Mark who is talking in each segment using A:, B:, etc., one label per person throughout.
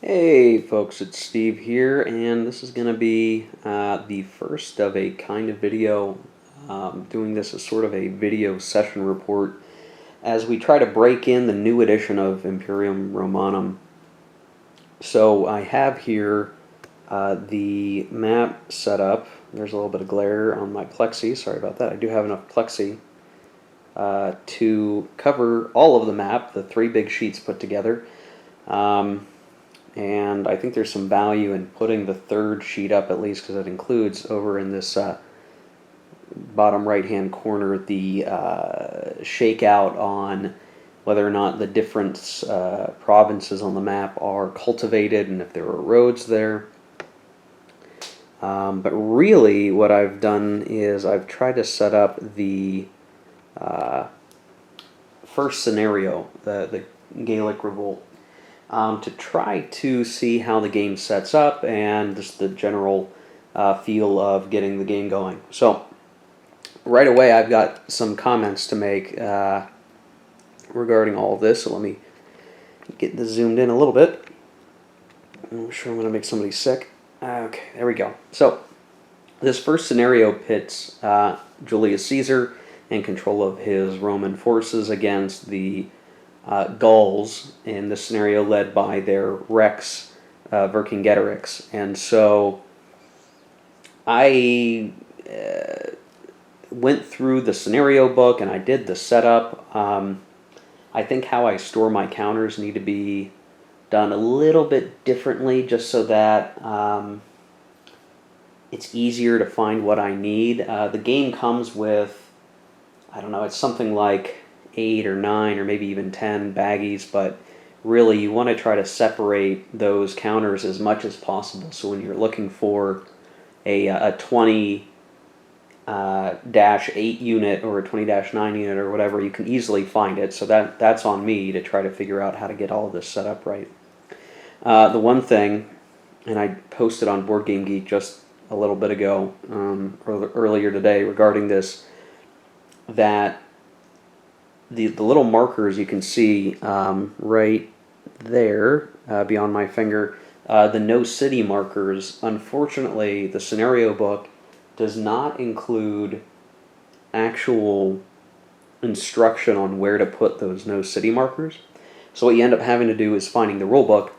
A: Hey folks, it's Steve here, and this is going to be the first of a kind of video, doing this as sort of a video session report as we try to break in the new edition of Imperium Romanum. So I have here the map set up. There's a little bit of glare on my plexi, sorry about that. I do have enough plexi to cover all of the map, the three big sheets put together. And I think there's some value in putting the third sheet up, at least because it includes over in this bottom right hand corner the shakeout on whether or not the different provinces on the map are cultivated and if there are roads there. But really what I've done is I've tried to set up the first scenario, the Gallic Revolt, to try to see how the game sets up and just the general feel of getting the game going. So right away I've got some comments to make regarding all of this, so let me get this zoomed in a little bit. I'm sure I'm going to make somebody sick. Okay, there we go. So this first scenario pits Julius Caesar in control of his Roman forces against the Gauls in the scenario led by their Rex, Vercingetorix. And so I went through the scenario book and I did the setup. I think how I store my counters need to be done a little bit differently just so that it's easier to find what I need. The game comes with, I don't know, it's something like 8 or 9 or maybe even 10 baggies, but really you want to try to separate those counters as much as possible, so when you're looking for a 20-8 unit or a 20-9 unit or whatever, you can easily find it. So that's on me to try to figure out how to get all of this set up right. The one thing, and I posted on Board Game Geek just a little bit ago, earlier today regarding this, that the little markers you can see right there beyond my finger, the no city markers, unfortunately the scenario book does not include actual instruction on where to put those no city markers. So what you end up having to do is finding the rule book,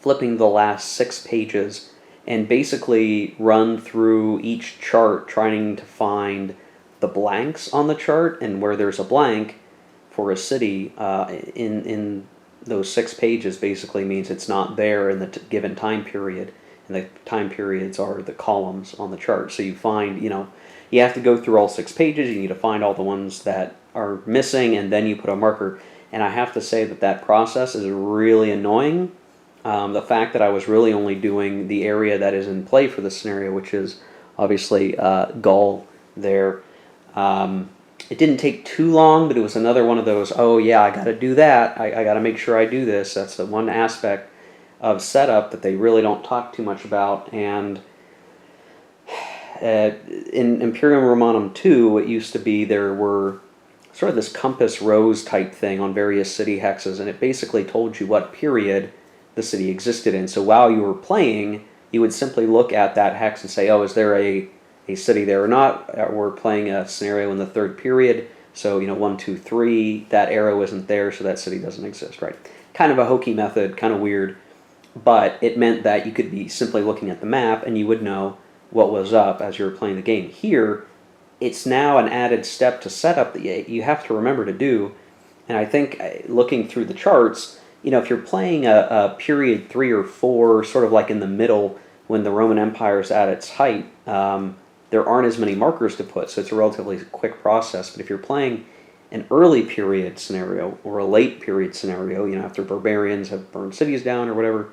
A: flipping the last 6 pages, and basically run through each chart trying to find the blanks on the chart, and where there's a blank for a city in those 6 pages basically means it's not there in the given time period, and the time periods are the columns on the chart. So you find, you have to go through all 6 pages, you need to find all the ones that are missing, and then you put a marker. And I have to say that process is really annoying. The fact that I was really only doing the area that is in play for the scenario, which is obviously Gaul there. It didn't take too long, but it was another one of those, oh yeah, I got to do that. I got to make sure I do this. That's the one aspect of setup that they really don't talk too much about. And in Imperium Romanum II, it used to be there were sort of this compass rose type thing on various city hexes, and it basically told you what period the city existed in. So while you were playing, you would simply look at that hex and say, oh, is there a city there or not? We're playing a scenario in the 3rd period, so 1, 2, 3, that arrow isn't there, so that city doesn't exist, right? Kind of a hokey method, kind of weird, but it meant that you could be simply looking at the map and you would know what was up as you were playing the game. Here, it's now an added step to set up that you have to remember to do, and I think looking through the charts, if you're playing a period 3 or 4, sort of like in the middle when the Roman Empire is at its height, there aren't as many markers to put, so it's a relatively quick process. But if you're playing an early period scenario or a late period scenario, after barbarians have burned cities down or whatever,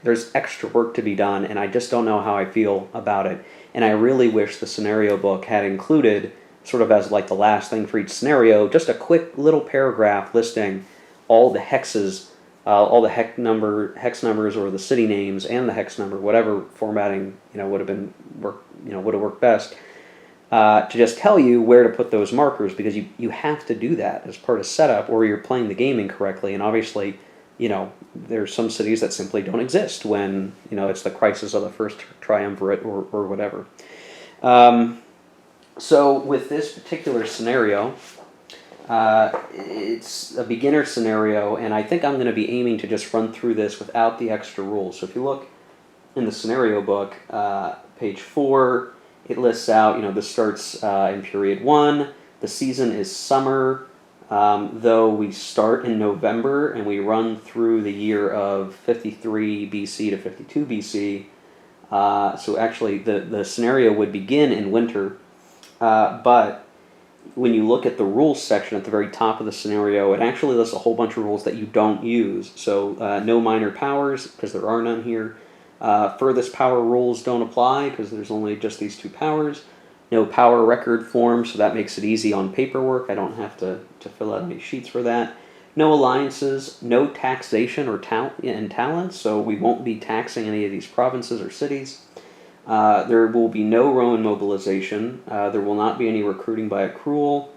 A: there's extra work to be done, and I just don't know how I feel about it. And I really wish the scenario book had included, sort of as like the last thing for each scenario, just a quick little paragraph listing all the hexes, all the hex numbers or the city names and the hex number, whatever formatting would have worked best, to just tell you where to put those markers, because you have to do that as part of setup, or you're playing the game incorrectly. And obviously there's some cities that simply don't exist when, it's the crisis of the first triumvirate or whatever. So with this particular scenario, it's a beginner scenario, and I think I'm going to be aiming to just run through this without the extra rules. So if you look in the scenario book, page 4, it lists out, this starts in period 1. The season is summer, though we start in November and we run through the year of 53 BC to 52 BC. So actually the scenario would begin in winter, but when you look at the rules section at the very top of the scenario, it actually lists a whole bunch of rules that you don't use. So no minor powers, because there are none here. Furthest power rules don't apply, because there's only just these 2 powers. No power record form, so that makes it easy on paperwork. I don't have to fill out any sheets for that. No alliances, no taxation or talents, so we won't be taxing any of these provinces or cities. There will be no Roman mobilization. There will not be any recruiting by accrual.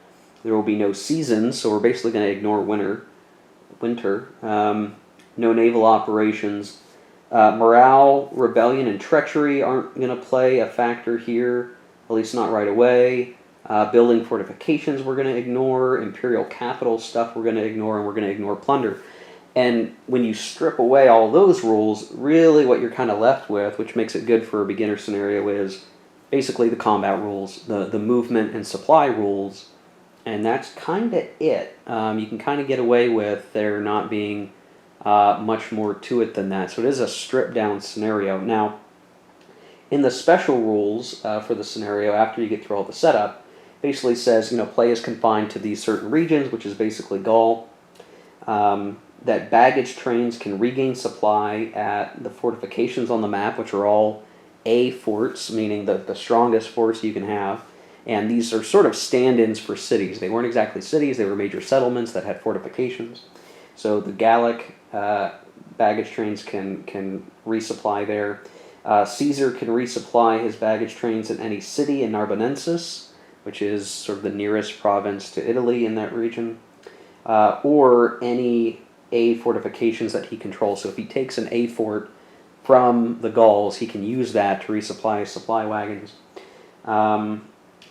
A: There will be no seasons, so we're basically going to ignore winter. No naval operations. Morale, rebellion, and treachery aren't going to play a factor here, at least not right away. Building fortifications we're going to ignore. Imperial capital stuff we're going to ignore, and we're going to ignore plunder. And when you strip away all those rules, really what you're kind of left with, which makes it good for a beginner scenario, is basically the combat rules, the movement and supply rules, and that's kind of it. You can kind of get away with there not being much more to it than that. So it is a stripped down scenario. Now, in the special rules for the scenario, after you get through all the setup, basically says, play is confined to these certain regions, which is basically Gaul. That baggage trains can regain supply at the fortifications on the map, which are all A forts, meaning the strongest forts you can have. And these are sort of stand-ins for cities. They weren't exactly cities, they were major settlements that had fortifications. So the Gallic baggage trains can resupply there. Caesar can resupply his baggage trains in any city in Narbonensis, which is sort of the nearest province to Italy in that region, or any A fortifications that he controls. So if he takes an A fort from the Gauls, he can use that to resupply supply wagons.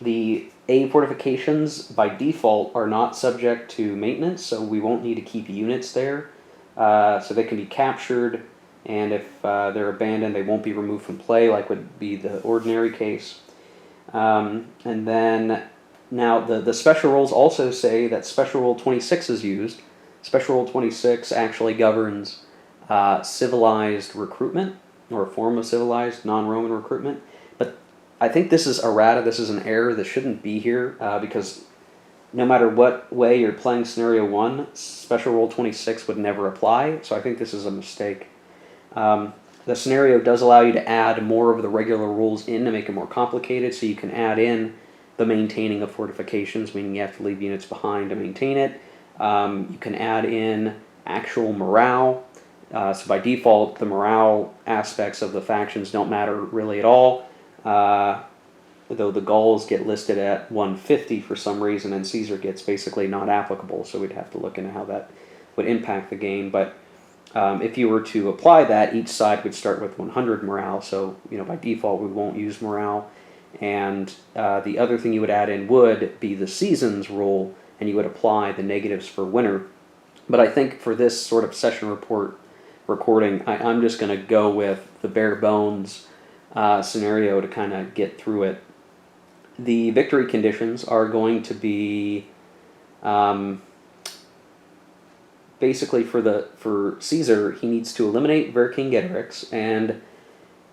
A: The A fortifications, by default, are not subject to maintenance, so we won't need to keep units there. So they can be captured, and if they're abandoned, they won't be removed from play, like would be the ordinary case. And then, now the special rules also say that Special Rule 26 is used. Special Rule 26 actually governs civilized recruitment, or a form of civilized non-Roman recruitment. But I think this is errata, this is an error that shouldn't be here, because no matter what way you're playing Scenario 1, Special Rule 26 would never apply, so I think this is a mistake. The scenario does allow you to add more of the regular rules in to make it more complicated, so you can add in the maintaining of fortifications, meaning you have to leave units behind to maintain it. You can add in actual morale. So by default, the morale aspects of the factions don't matter really at all, though the Gauls get listed at 150 for some reason, and Caesar gets basically not applicable, so we'd have to look into how that would impact the game. But if you were to apply that, each side would start with 100 morale, so by default we won't use morale. And the other thing you would add in would be the seasons rule, and you would apply the negatives for winter. But I think for this sort of session report recording, I'm just going to go with the bare bones scenario to kind of get through it. The victory conditions are going to be basically for Caesar, he needs to eliminate Vercingetorix and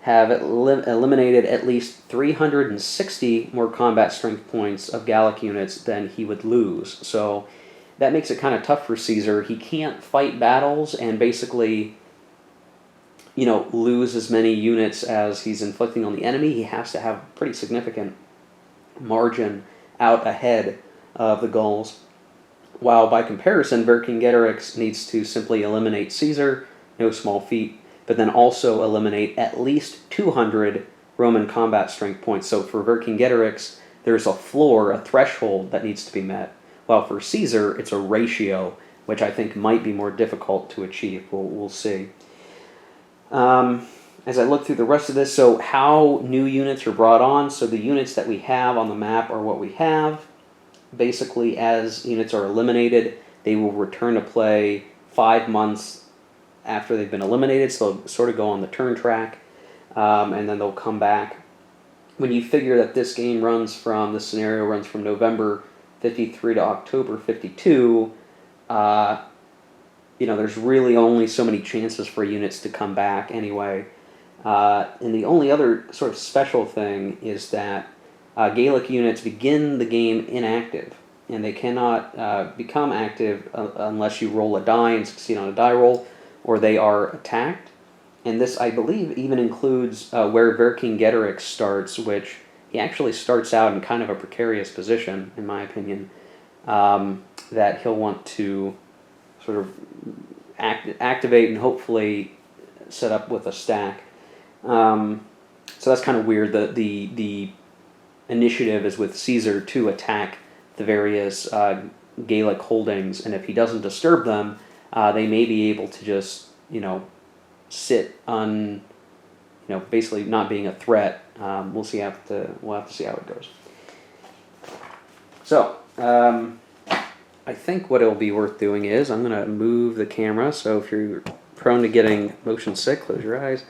A: have eliminated at least 360 more combat strength points of Gallic units than he would lose. So that makes it kind of tough for Caesar. He can't fight battles and basically, lose as many units as he's inflicting on the enemy. He has to have a pretty significant margin out ahead of the Gauls. While by comparison, Vercingetorix needs to simply eliminate Caesar, no small feat, but then also eliminate at least 200 Roman combat strength points. So for Vercingetorix, there's a floor, a threshold that needs to be met. While for Caesar, it's a ratio which I think might be more difficult to achieve. We'll see. As I look through the rest of this, so how new units are brought on. So the units that we have on the map are what we have. Basically, as units are eliminated, they will return to play 5 months after they've been eliminated, so they'll sort of go on the turn track, and then they'll come back. When you figure that this game this scenario runs from November 53 to October 52, there's really only so many chances for units to come back anyway. And the only other sort of special thing is that Gaelic units begin the game inactive, and they cannot become active unless you roll a die and succeed on a die roll, or they are attacked. And this, I believe, even includes where Vercingetorix starts, which he actually starts out in kind of a precarious position, in my opinion, that he'll want to sort of activate and hopefully set up with a stack. So that's kind of weird. The initiative is with Caesar to attack the various Gaelic holdings, and if he doesn't disturb them, they may be able to just, sit on, basically not being a threat. We'll have to see how it goes. So, I think what it'll be worth doing is I'm going to move the camera. So if you're prone to getting motion sick, close your eyes.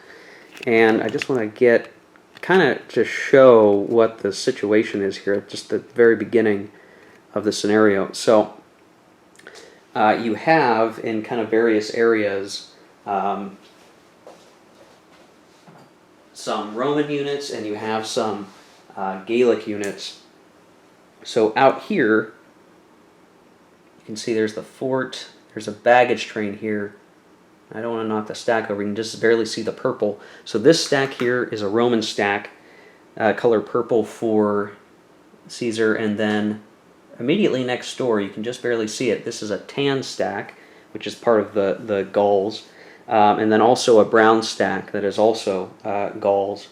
A: And I just want to get kind of to show what the situation is here, just the very beginning of the scenario. So you have in kind of various areas some Roman units, and you have some Gaelic units. So out here, you can see there's the fort, there's a baggage train here. I don't want to knock the stack over, you can just barely see the purple. So this stack here is a Roman stack, color purple for Caesar, and then immediately next door, you can just barely see it, this is a tan stack, which is part of the Gauls, and then also a brown stack that is also Gauls.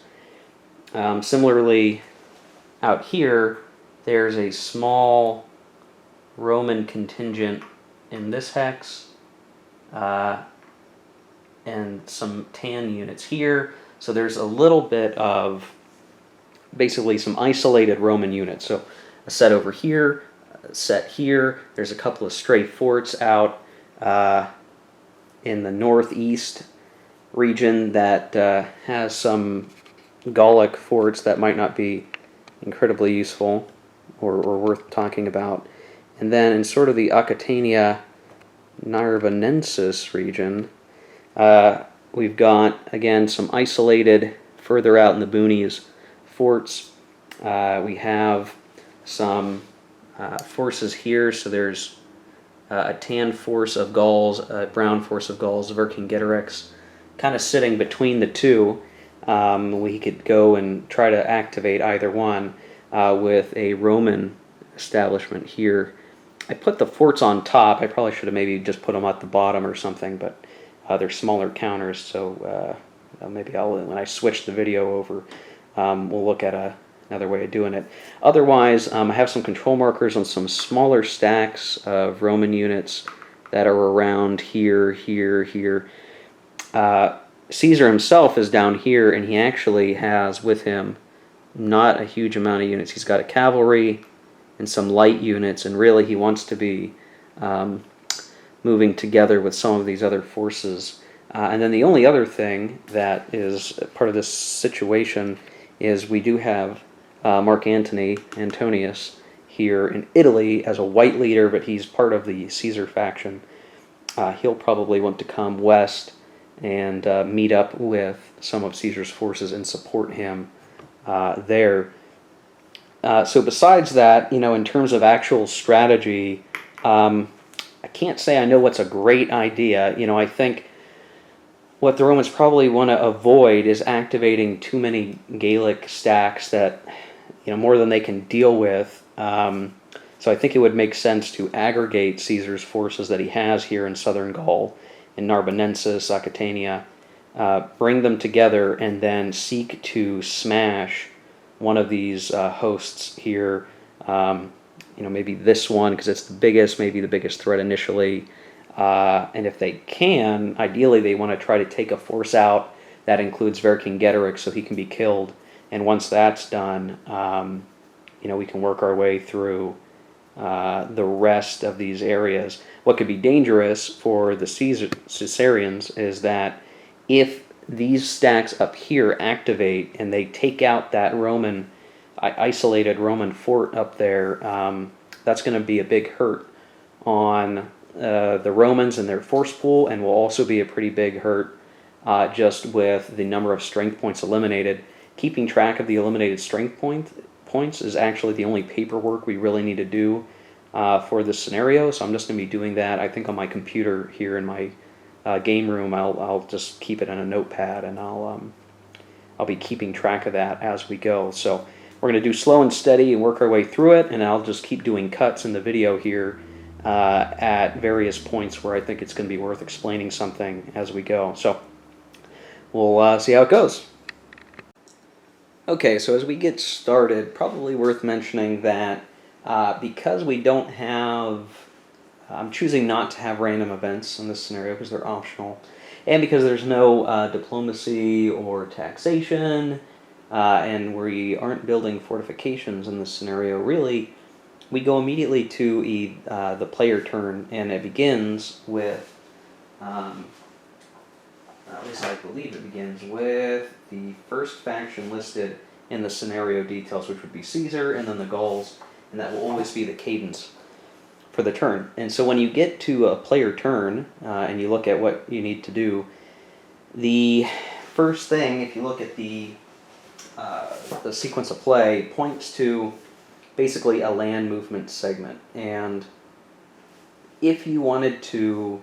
A: Similarly, out here, there's a small Roman contingent in this hex, and some tan units here. So there's a little bit of basically some isolated Roman units. So a set over here, a set here. There's a couple of stray forts out in the northeast region that has some Gallic forts that might not be incredibly useful or worth talking about. And then in sort of the Aquitania Narbonensis region, we've got, again, some isolated, further out in the boonies, forts. We have some forces here, so there's a tan force of Gauls, a brown force of Gauls, Vercingetorix, kind of sitting between the two. We could go and try to activate either one with a Roman establishment here. I put the forts on top. I probably should have maybe just put them at the bottom or something, but they're smaller counters, so maybe when I switch the video over, we'll look at another way of doing it. Otherwise, I have some control markers on some smaller stacks of Roman units that are around here, here, here. Caesar himself is down here, and he actually has with him not a huge amount of units. He's got a cavalry and some light units, and really he wants to be moving together with some of these other forces. And then the only other thing that is part of this situation is we do have Mark Antonius here in Italy as a white leader, but he's part of the Caesar faction. He'll probably want to come west and meet up with some of Caesar's forces and support him there. So besides that, in terms of actual strategy, I can't say I know what's a great idea. I think what the Romans probably want to avoid is activating too many Gaelic stacks that, more than they can deal with. So I think it would make sense to aggregate Caesar's forces that he has here in southern Gaul, in Narbonensis, Aquitania, bring them together, and then seek to smash one of these hosts here. Maybe this one, because it's the biggest, maybe the biggest threat initially. And if they can, ideally they want to try to take a force out that includes Vercingetorix so he can be killed. And once that's done, we can work our way through the rest of these areas. What could be dangerous for the Caesarians is that if these stacks up here activate and they take out that isolated Roman fort up there, that's going to be a big hurt on the Romans and their force pool, and will also be a pretty big hurt just with the number of strength points eliminated. Keeping track of the eliminated strength points is actually the only paperwork we really need to do for this scenario, so I'm just going to be doing that, I think, on my computer here in my game room. I'll just keep it in a notepad, and I'll be keeping track of that as we go. So we're going to do slow and steady and work our way through it, and I'll just keep doing cuts in the video here at various points where I think it's going to be worth explaining something as we go. So we'll see how it goes. Okay, so as we get started, probably worth mentioning that because we don't have, I'm choosing not to have random events in this scenario because they're optional, and because there's no diplomacy or taxation, and we aren't building fortifications in this scenario, really, we go immediately to the player turn, and it begins with, at least I believe it begins with the first faction listed in the scenario details, which would be Caesar, and then the Gauls, and that will always be the cadence for the turn. And so when you get to a player turn, and you look at what you need to do, the first thing, if you look at the sequence of play, points to basically a land movement segment. And if you wanted to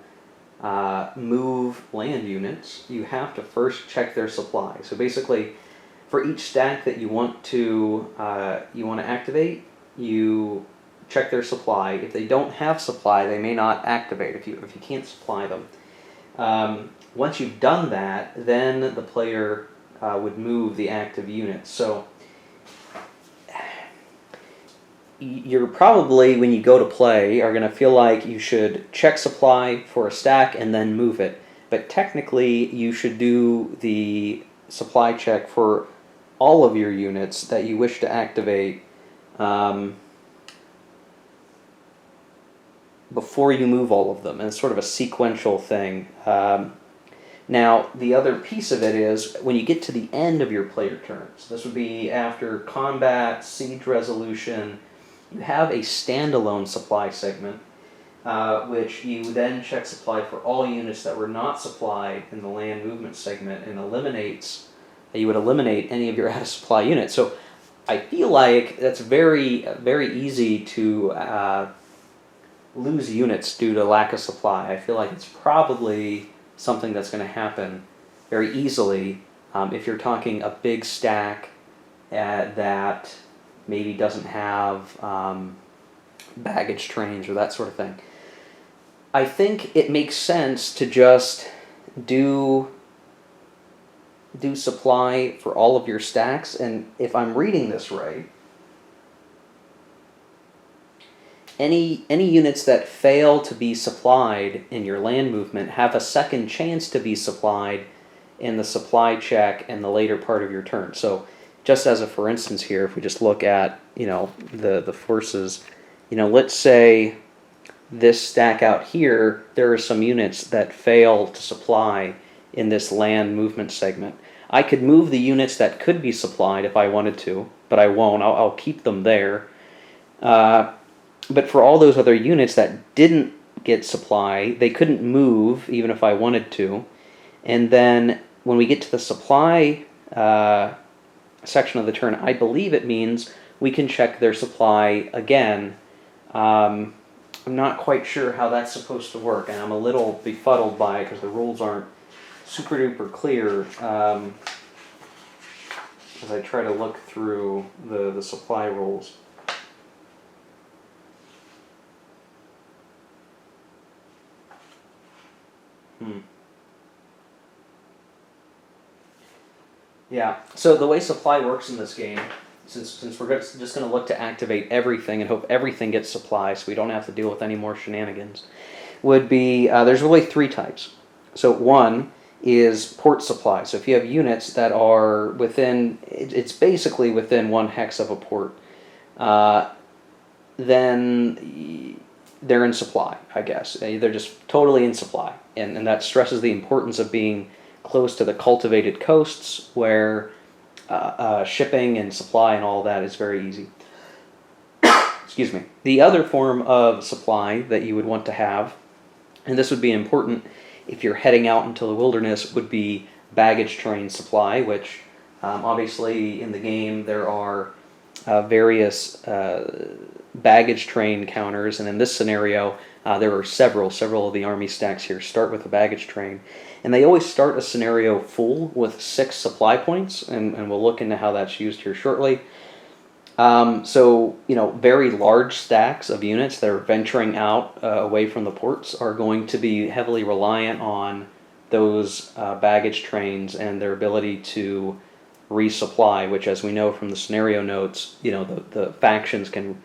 A: move land units, you have to first check their supply. So basically, for each stack that you want to activate, you check their supply. If they don't have supply, they may not activate if you can't supply them. Once you've done that, then the player would move the active units. So you're probably, when you go to play, are going to feel like you should check supply for a stack and then move it. But technically, you should do the supply check for all of your units that you wish to activate before you move all of them. And it's sort of a sequential thing. Now, the other piece of it is, when you get to the end of your player turns, this would be after combat, siege resolution, you have a standalone supply segment, which you then check supply for all units that were not supplied in the land movement segment, and you would eliminate any of your out of supply units. So I feel like that's very, very easy to lose units due to lack of supply. I feel like it's probably something that's going to happen very easily if you're talking a big stack that maybe doesn't have baggage trains or that sort of thing. I think it makes sense to just do supply for all of your stacks, and if I'm reading this right, any units that fail to be supplied in your land movement have a second chance to be supplied in the supply check in the later part of your turn. So just as a for instance here, if we just look at the forces, let's say this stack out here, there are some units that fail to supply in this land movement segment. I could move the units that could be supplied if I wanted to, but I won't. I'll keep them there. But for all those other units that didn't get supply, they couldn't move even if I wanted to. And then when we get to the supply section of the turn, I believe it means we can check their supply again. I'm not quite sure how that's supposed to work, and I'm a little befuddled by it because the rules aren't super duper clear as I try to look through the supply rules. Yeah, so the way supply works in this game, since we're just going to look to activate everything and hope everything gets supply so we don't have to deal with any more shenanigans, would be, there's really three types. So one is port supply. So if you have units that are within, it's basically within 1 hex of a port, then they're in supply, I guess. They're just totally in supply. And that stresses the importance of being close to the cultivated coasts where shipping and supply and all that is very easy. Excuse me. The other form of supply that you would want to have, and this would be important if you're heading out into the wilderness, would be baggage train supply, which obviously in the game there are various baggage train counters, and in this scenario there are several of the army stacks here start with a baggage train, and they always start a scenario full with 6 supply points, and we'll look into how that's used here shortly. So, very large stacks of units that are venturing out away from the ports are going to be heavily reliant on those baggage trains and their ability to resupply, which, as we know from the scenario notes, the factions can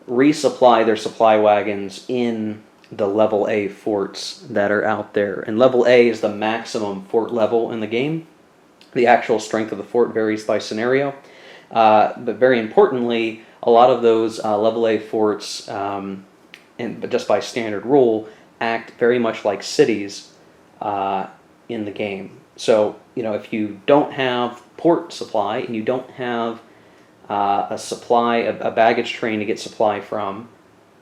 A: resupply their supply wagons in the level A forts that are out there. And level A is the maximum fort level in the game. The actual strength of the fort varies by scenario. But very importantly, a lot of those level A forts, but just by standard rule, act very much like cities in the game. So, if you don't have port supply and you don't have a baggage train to get supply from,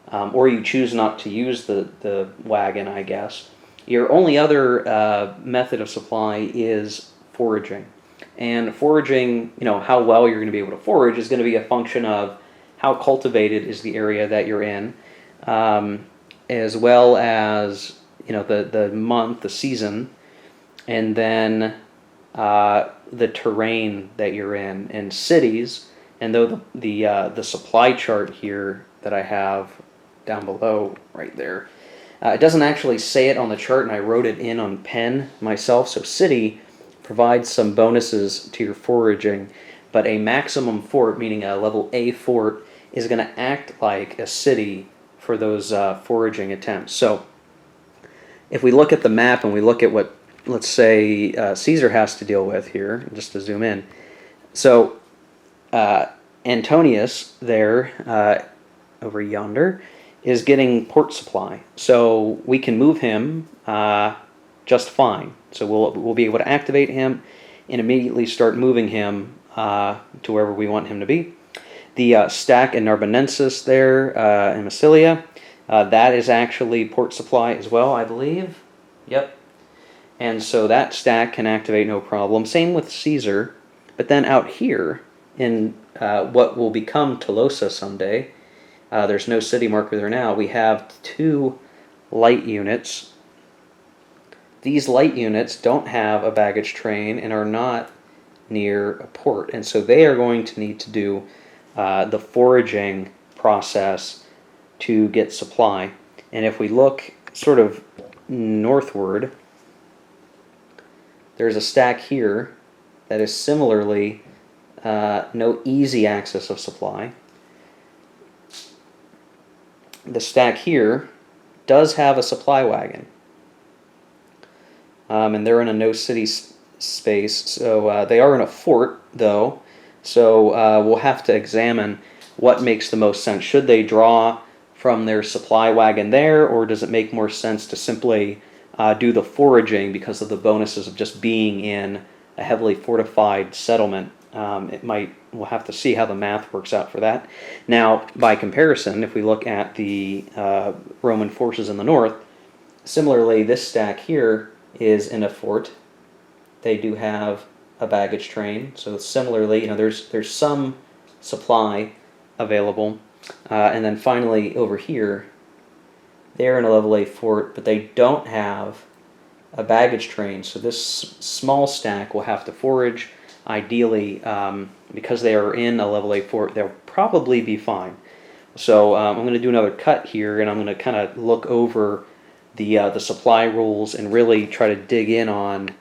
A: or you choose not to use the wagon, I guess, your only other method of supply is foraging. And foraging, how well you're going to be able to forage is going to be a function of how cultivated is the area that you're in, as well as, the month, the season, and then the terrain that you're in. And cities, and though the supply chart here that I have down below right there, it doesn't actually say it on the chart, and I wrote it in on pen myself, so city provides some bonuses to your foraging, but a maximum fort, meaning a level A fort, is going to act like a city for those foraging attempts. So if we look at the map and we look at what, let's say, Caesar has to deal with here, just to zoom in. So Antonius there, over yonder, is getting port supply. So we can move him just fine. So we'll be able to activate him and immediately start moving him to wherever we want him to be. The stack in Narbonensis there in Massilia, that is actually port supply as well, I believe. Yep. And so that stack can activate no problem. Same with Caesar. But then out here in what will become Tolosa someday, there's no city marker there now, we have 2 light units. These light units don't have a baggage train and are not near a port, and so they are going to need to do the foraging process to get supply. And if we look sort of northward, there's a stack here that is similarly no easy access of supply. The stack here does have a supply wagon. And they're in a no city space, so they are in a fort, though, so we'll have to examine what makes the most sense. Should they draw from their supply wagon there, or does it make more sense to simply do the foraging because of the bonuses of just being in a heavily fortified settlement? We'll have to see how the math works out for that. Now, by comparison, if we look at the Roman forces in the north, similarly, this stack here is in a fort. They do have a baggage train, so similarly, there's some supply available. And then finally, over here, they're in a level A fort, but they don't have a baggage train, so this small stack will have to forage. Ideally, because they are in a level A fort, they'll probably be fine. So I'm going to do another cut here, and I'm going to kind of look over the supply rules and really try to dig in on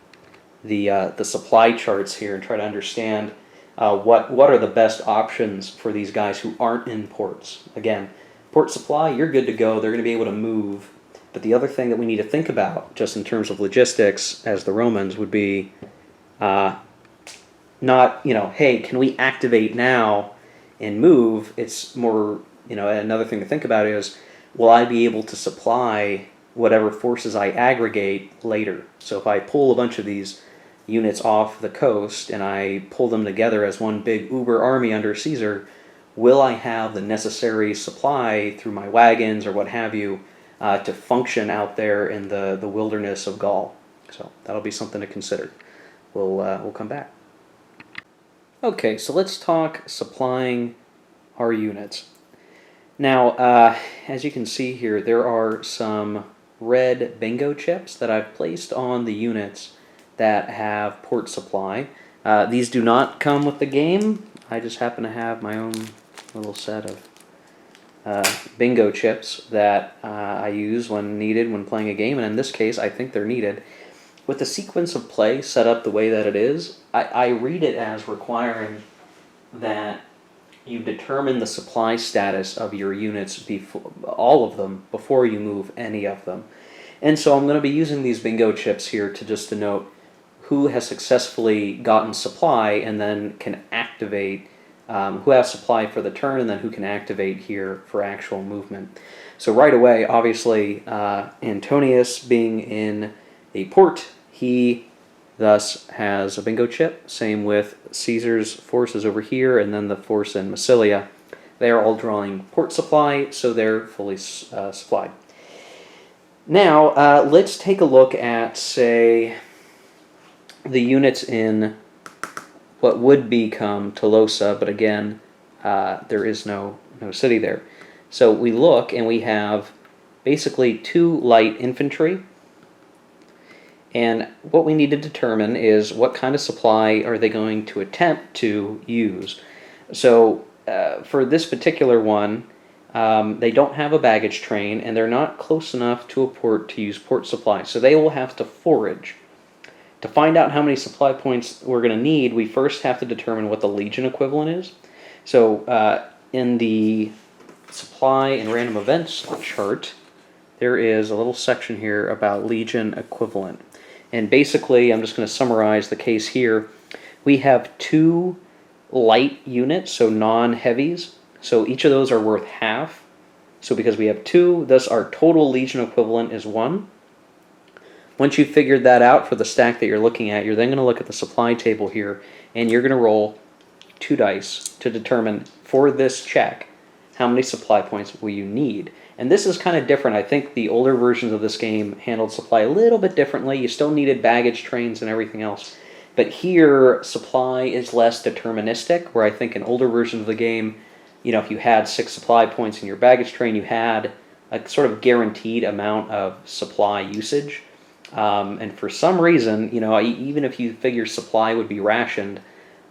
A: the supply charts here and try to understand what are the best options for these guys who aren't in ports. Again, port supply, you're good to go. They're going to be able to move But the other thing that we need to think about, just in terms of logistics, as the Romans, would be not, hey, can we activate now and move? It's more, another thing to think about is, will I be able to supply whatever forces I aggregate later? So if I pull a bunch of these units off the coast and I pull them together as one big uber army under Caesar, will I have the necessary supply through my wagons or what have you to function out there in the wilderness of Gaul? So that'll be something to consider. We'll come back. Okay, so let's talk supplying our units. Now, as you can see here, there are some red bingo chips that I've placed on the units that have port supply. These do not come with the game. I just happen to have my own little set of bingo chips that I use when needed when playing a game, and in this case, I think they're needed. With the sequence of play set up the way that it is, I read it as requiring that you determine the supply status of your units, all of them, before you move any of them. And so I'm going to be using these bingo chips here to just denote who has successfully gotten supply and then can activate, who has supply for the turn and then who can activate here for actual movement. So right away, obviously, Antonius being in a port, he thus has a bingo chip. Same with Caesar's forces over here and then the force in Massilia. They are all drawing port supply, so they're fully supplied. Now, let's take a look at, say, the units in what would become Tolosa, but again, there is no city there. So we look and we have basically 2 light infantry. And what we need to determine is what kind of supply are they going to attempt to use. So for this particular one, they don't have a baggage train and they're not close enough to a port to use port supply. So they will have to forage. To find out how many supply points we're going to need, we first have to determine what the legion equivalent is. So in the supply and random events chart, there is a little section here about legion equivalent. And basically, I'm just going to summarize the case here. We have 2 light units, so non-heavies. So each of those are worth half. So because we have 2, thus our total legion equivalent is 1. Once you've figured that out for the stack that you're looking at, you're then going to look at the supply table here, and you're going to roll 2 dice to determine, for this check, how many supply points will you need. And this is kind of different. I think the older versions of this game handled supply a little bit differently. You still needed baggage trains and everything else. But here, supply is less deterministic, where I think in older versions of the game, if you had 6 supply points in your baggage train, you had a sort of guaranteed amount of supply usage. And for some reason, even if you figure supply would be rationed,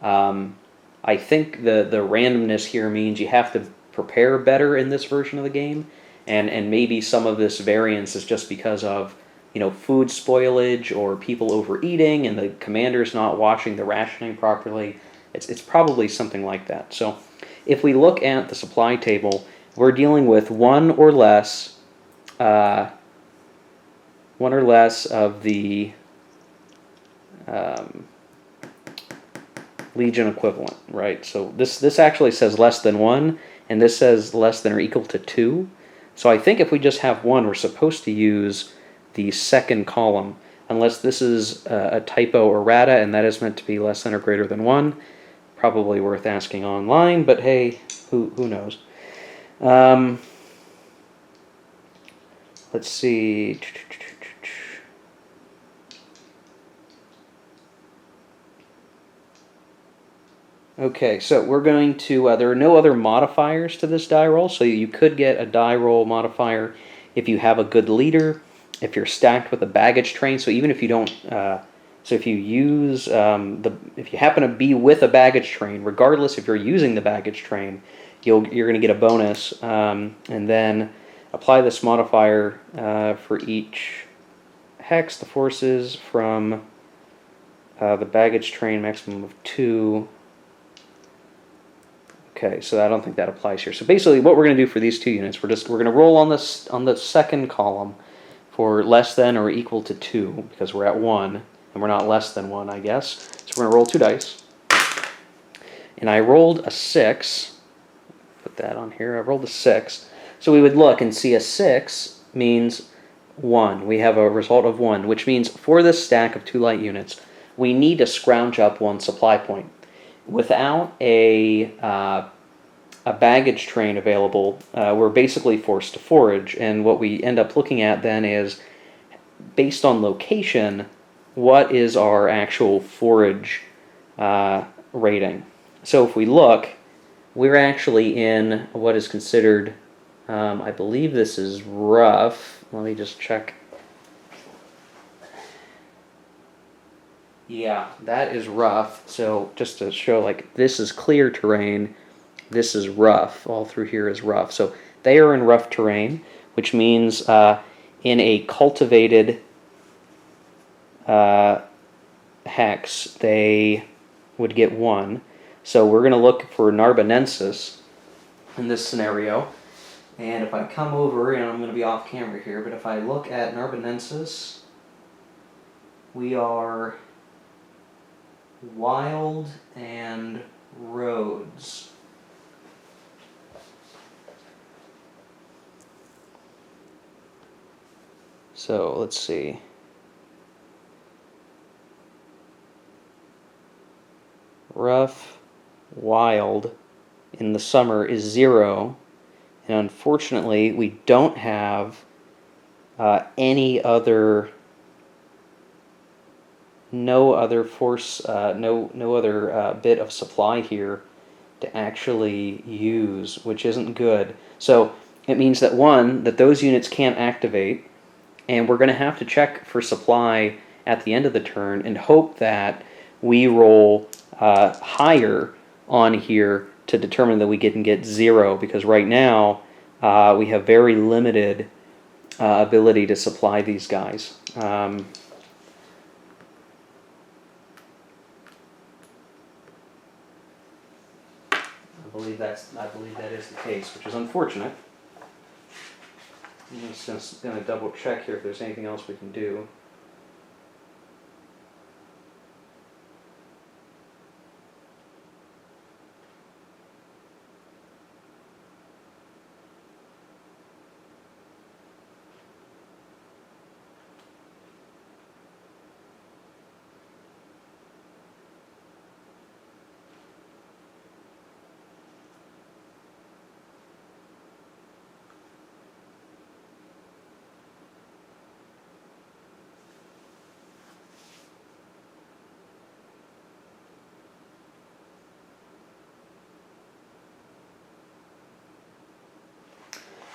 A: I think the randomness here means you have to prepare better in this version of the game. And maybe some of this variance is just because of, food spoilage or people overeating and the commanders not watching the rationing properly. It's probably something like that. So if we look at the supply table, we're dealing with one or less of the legion equivalent, right? So this actually says less than 1, and this says less than or equal to 2. So I think if we just have 1, we're supposed to use the second column, unless this is a typo or errata, and that is meant to be less than or greater than 1. Probably worth asking online, but hey, who knows? Let's see. Okay, so we're going to, there are no other modifiers to this die roll, so you could get a die roll modifier if you have a good leader, if you're stacked with a baggage train, so even if you don't, so if you use, if you happen to be with a baggage train, regardless if you're using the baggage train, you're going to get a bonus, and then apply this modifier for each hex, the forces from the baggage train, maximum of 2. Okay, so I don't think that applies here. So basically what we're going to do for these 2 units, we're going to roll on the second column, for less than or equal to 2, because we're at 1, and we're not less than 1, I guess. So we're going to roll 2 dice. And I rolled a 6. Put that on here. I rolled a 6. So we would look and see a 6 means 1. We have a result of 1, which means for this stack of 2 light units, we need to scrounge up 1 supply point. Without a baggage train available, we're basically forced to forage, and what we end up looking at then is, based on location, what is our actual forage rating. So if we look, we're actually in what is considered, I believe this is rough. Let me just check. Yeah, that is rough. So just to show, like, this is clear terrain, this is rough. All through here is rough. So they are in rough terrain, which means in a cultivated hex, they would get 1. So we're going to look for Narbonensis in this scenario. And if I come over, and I'm going to be off camera here, but if I look at Narbonensis, we are wild and roads. So let's see. Rough, wild in the summer is 0, and unfortunately we don't have any other, no other force, no other bit of supply here to actually use, which isn't good. So it means that, 1, that those units can't activate, and we're going to have to check for supply at the end of the turn and hope that we roll higher on here to determine that we can get 0, because right now we have very limited ability to supply these guys. I believe that is the case, which is unfortunate. I'm just going to double check here if there's anything else we can do.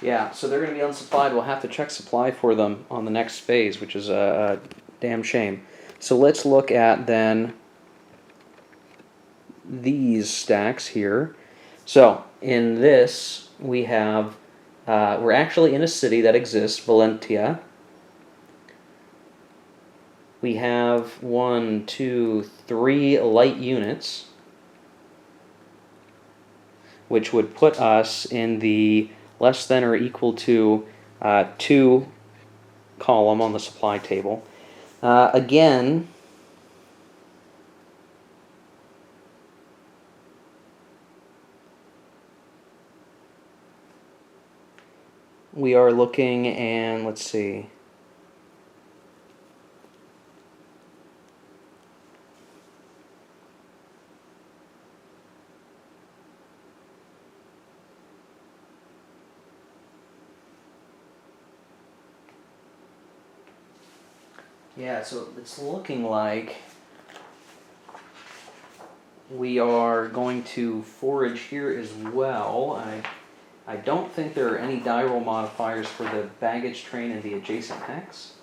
A: Yeah, so they're going to be unsupplied. We'll have to check supply for them on the next phase, which is a damn shame. So let's look at then these stacks here. So in this, we have, we're actually in a city that exists, Valentia. We have 1, 2, 3 light units, which would put us in the less than or equal to 2 column on the supply table. Again, we are looking, and let's see. Yeah, so it's looking like we are going to forage here as well. I don't think there are any die roll modifiers for the baggage train and the adjacent hex.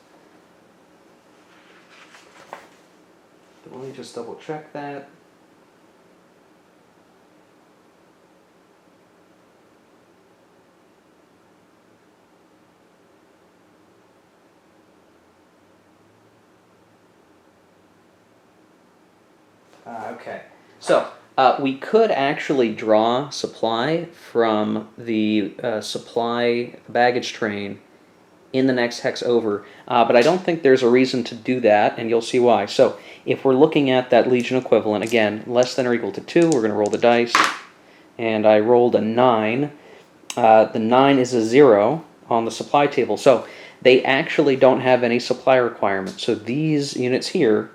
A: But let me just double check that. Okay, so we could actually draw supply from the supply baggage train in the next hex over. But I don't think there's a reason to do that, and you'll see why. So if we're looking at that legion equivalent, again, less than or equal to 2, we're going to roll the dice. And I rolled a 9. The 9 is a 0 on the supply table. So they actually don't have any supply requirements. So these units here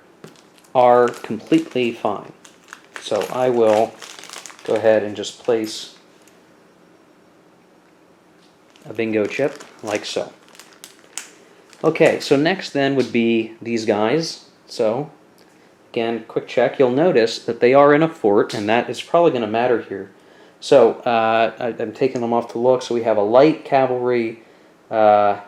A: are completely fine. So I will go ahead and just place a bingo chip like so. Okay, so next then would be these guys. So again, quick check. You'll notice that they are in a fort, and that is probably going to matter here. So I'm taking them off to look. So we have a light cavalry, a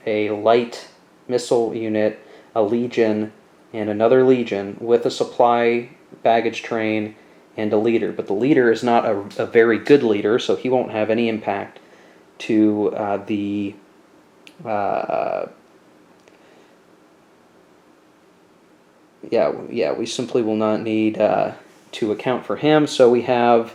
A: light missile unit, a legion, and another legion with a supply baggage train and a leader. But the leader is not a very good leader, so he won't have any impact to the we simply will not need to account for him. So we have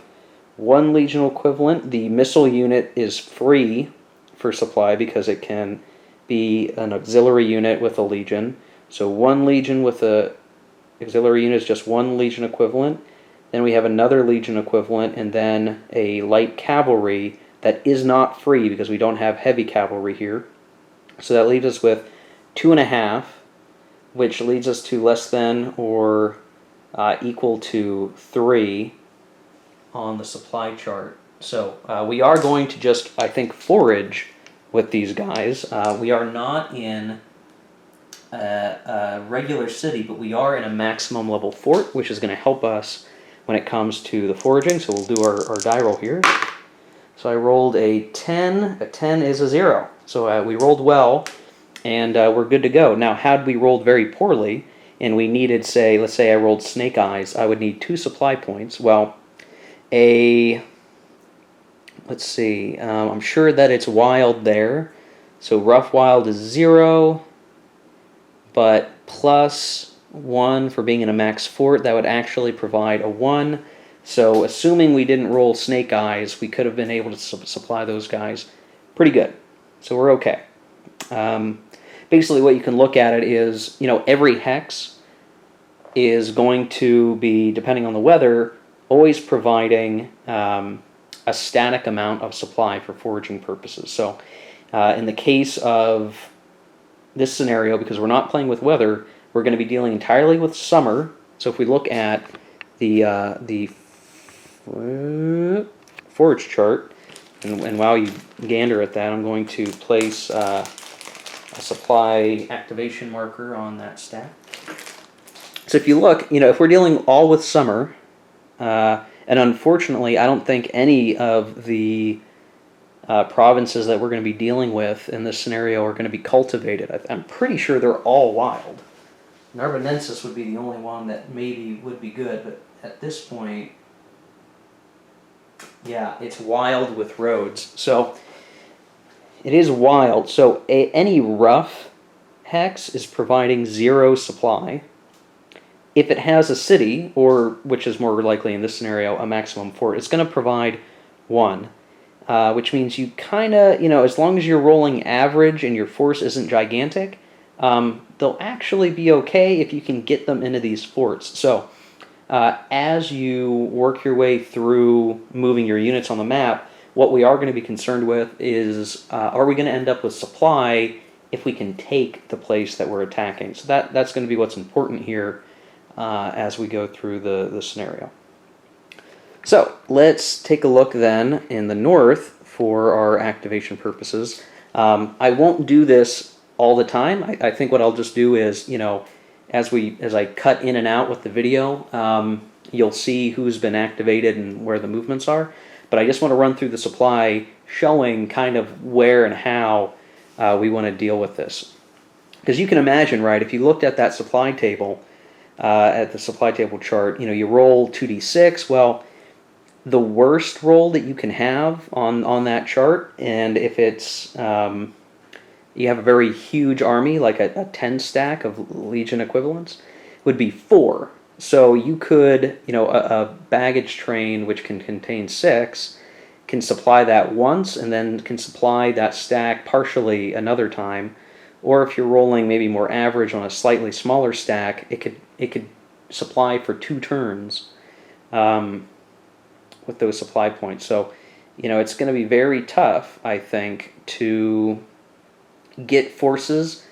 A: one legional equivalent. The missile unit is free for supply because it can be an auxiliary unit with a legion. So one legion with a auxiliary unit is just one legion equivalent. Then we have another legion equivalent, and then a light cavalry that is not free because we don't have heavy cavalry here. So that leaves us with 2.5, which leads us to less than or equal to 3 on the supply chart. So we are going to just, I think, forage with these guys. We are not in a regular city, but we are in a maximum level fort, which is going to help us when it comes to the foraging. So we'll do our die roll here. So I rolled a 10. A 10 is a 0. So we rolled well, and we're good to go. Now, had we rolled very poorly, and we needed, say, let's say I rolled snake eyes, I would need 2 supply points. Well, let's see, I'm sure that it's wild there. So rough wild is 0, but plus 1 for being in a max fort, that would actually provide a 1. So assuming we didn't roll snake eyes, we could have been able to supply those guys pretty good. So we're okay. Basically what you can look at it is, every hex is going to be, depending on the weather, always providing a static amount of supply for foraging purposes. So in the case of this scenario, because we're not playing with weather, we're going to be dealing entirely with summer. So if we look at the forage chart, and while you gander at that, I'm going to place a supply activation marker on that stack. So if you look, if we're dealing all with summer, and unfortunately, I don't think any of the provinces that we're going to be dealing with in this scenario are going to be cultivated. I'm pretty sure they're all wild. Narbonensis would be the only one that maybe would be good, but at this point, yeah, it's wild with roads. So it is wild. So any rough hex is providing 0 supply. If it has a city, or which is more likely in this scenario, a maximum fort, it's going to provide 1. Which means you kind of, as long as you're rolling average and your force isn't gigantic, they'll actually be okay if you can get them into these forts. So as you work your way through moving your units on the map, what we are going to be concerned with is, are we going to end up with supply if we can take the place that we're attacking? So that's going to be what's important here as we go through the scenario. So let's take a look then in the north for our activation purposes. I won't do this all the time. I think what I'll just do is, as I cut in and out with the video, you'll see who's been activated and where the movements are. But I just want to run through the supply, showing kind of where and how we want to deal with this. Because you can imagine, right, if you looked at that supply table, at the supply table chart, you roll 2d6. Well, the worst roll that you can have on that chart, and if it's you have a very huge army, like a 10 stack of legion equivalents, would be 4. So you could, a baggage train which can contain 6 can supply that once and then can supply that stack partially another time. Or if you're rolling maybe more average on a slightly smaller stack, it could supply for 2 turns with those supply points. So, it's going to be very tough, I think, to get forces,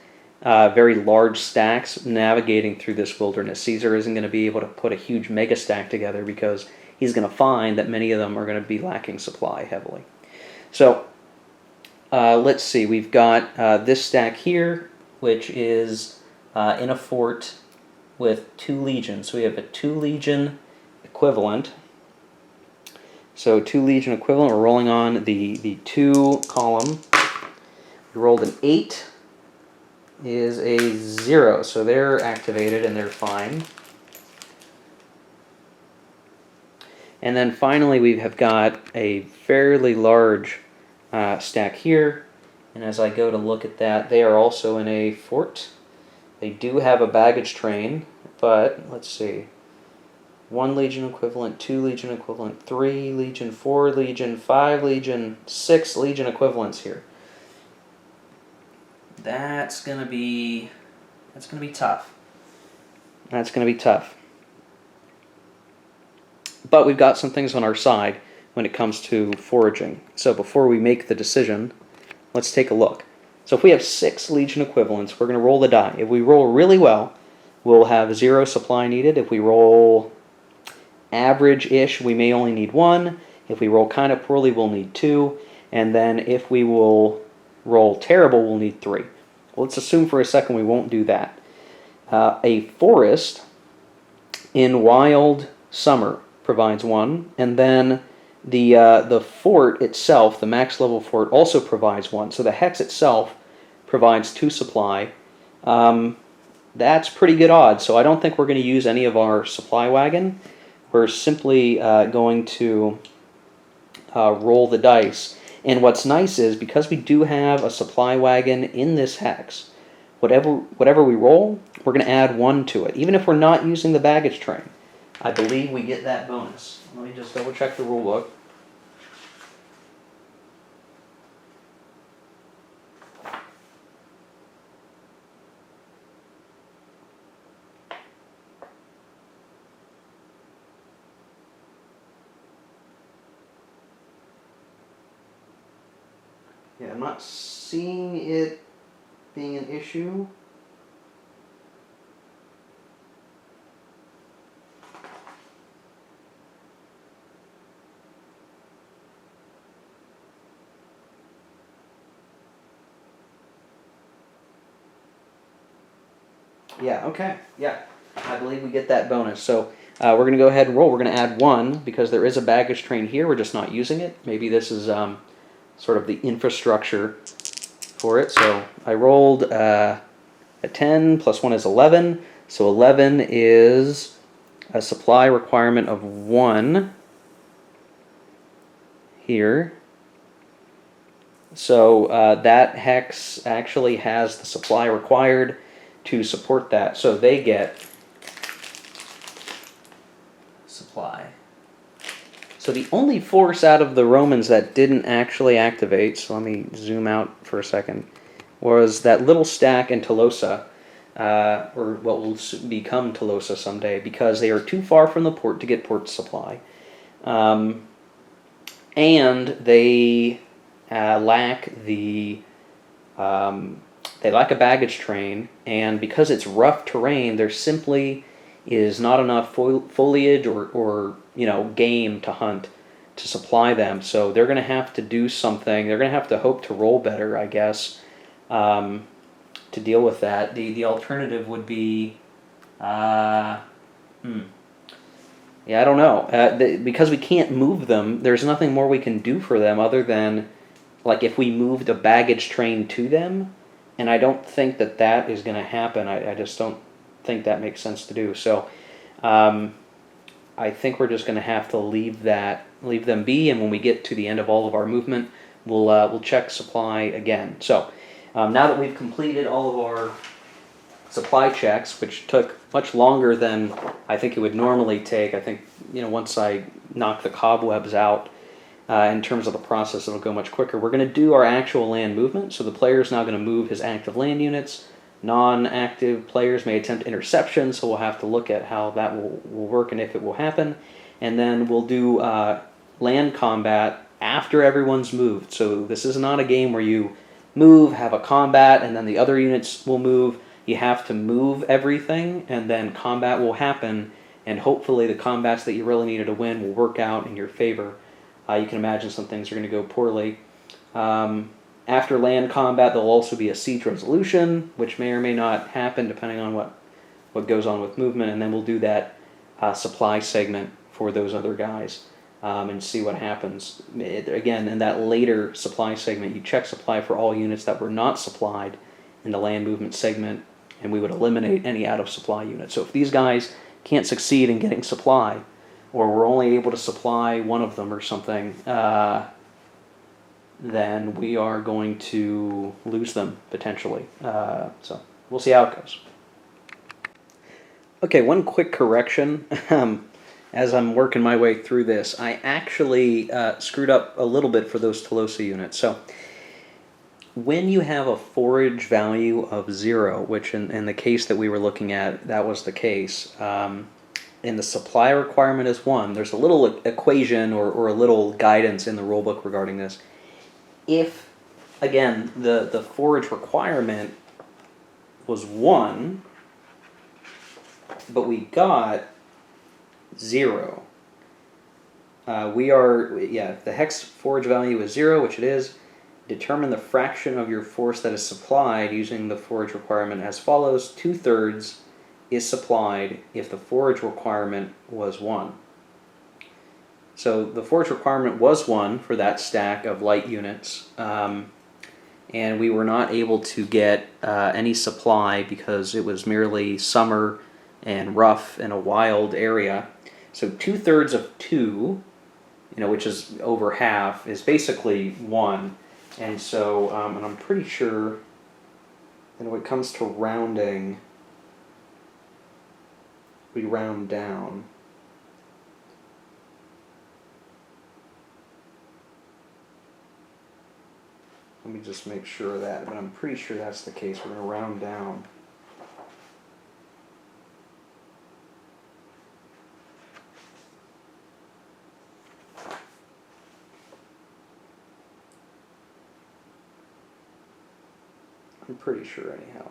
A: very large stacks, navigating through this wilderness. Caesar isn't going to be able to put a huge mega stack together because he's going to find that many of them are going to be lacking supply heavily. So let's see, we've got this stack here, which is in a fort with 2 legions. So we have a 2 legion equivalent. So 2 legion equivalent, we're rolling on the 2 column. We rolled an 8, is a 0, so they're activated and they're fine. And then finally we have got a fairly large stack here, and as I go to look at that, they are also in a fort. They do have a baggage train, but let's see. 1 legion equivalent, 2 legion equivalent, 3 legion, 4 legion, 5 legion, 6 legion equivalents here. That's gonna be tough. That's gonna be tough. But we've got some things on our side when it comes to foraging. So before we make the decision, let's take a look. So if we have 6 legion equivalents, we're going to roll the die. If we roll really well, we'll have 0 supply needed. If we roll average-ish, we may only need 1. If we roll kind of poorly, we'll need 2. And then if we will roll terrible, we'll need 3. Well, let's assume for a second we won't do that. A forest in wild summer provides 1, and then the fort itself, the max level fort, also provides 1. So the hex itself provides 2 supply. That's pretty good odds. So I don't think we're going to use any of our supply wagon. We're simply going to roll the dice. And what's nice is, because we do have a supply wagon in this hex, whatever we roll, we're going to add 1 to it. Even if we're not using the baggage train, I believe we get that bonus. Let me just double check the rule book. Yeah, I'm not seeing it being an issue. Yeah, okay, yeah. I believe we get that bonus. So we're going to go ahead and roll. We're going to add 1 because there is a baggage train here. We're just not using it. Maybe this is sort of the infrastructure for it. So I rolled a 10 plus 1 is 11. So 11 is a supply requirement of 1 here. So that hex actually has the supply required to support that. So they get supply. So the only force out of the Romans that didn't actually activate, so let me zoom out for a second, was that little stack in Tolosa, or what will become Tolosa someday, because they are too far from the port to get port supply. And they lack a baggage train, and because it's rough terrain, there simply is not enough foliage or game to hunt to supply them. So they're going to have to do something. They're going to have to hope to roll better, I guess, to deal with that. The alternative would be, yeah, I don't know. Because we can't move them, there's nothing more we can do for them other than, like, if we moved a baggage train to them. And I don't think that is going to happen. I just don't think that makes sense to do. So I think we're just going to have to leave them be, and when we get to the end of all of our movement, we'll check supply again. So now that we've completed all of our supply checks, which took much longer than I think it would normally take, I think once I knock the cobwebs out In terms of the process, it'll go much quicker. We're going to do our actual land movement, so the player is now going to move his active land units. Non-active players may attempt interception, so we'll have to look at how that will work and if it will happen. And then we'll do land combat after everyone's moved. So this is not a game where you move, have a combat, and then the other units will move. You have to move everything, and then combat will happen, and hopefully the combats that you really needed to win will work out in your favor. You can imagine some things are going to go poorly. After land combat, there'll also be a siege resolution, which may or may not happen depending on what goes on with movement, and then we'll do that supply segment for those other guys and see what happens. Again, in that later supply segment, you check supply for all units that were not supplied in the land movement segment, and we would eliminate any out-of-supply units. So if these guys can't succeed in getting supply, or we're only able to supply one of them or something, then we are going to lose them, potentially. So we'll see how it goes. Okay, one quick correction. As I'm working my way through this, I actually screwed up a little bit for those Tolosa units. So when you have a forage value of 0, which in the case that we were looking at, that was the case, and the supply requirement is 1, there's a little equation or a little guidance in the rulebook regarding this. If, again, the forage requirement was 1, but we got 0, if the hex forage value is 0, which it is, determine the fraction of your force that is supplied using the forage requirement as follows. 2/3 is supplied if the forage requirement was 1. So the forage requirement was 1 for that stack of light units, and we were not able to get any supply because it was merely summer and rough in a wild area. So 2/3 of 2, which is over half, is basically 1. And so, and I'm pretty sure that when it comes to rounding, we round down. Let me just make sure of that, but I'm pretty sure that's the case. We're going to round down. I'm pretty sure anyhow.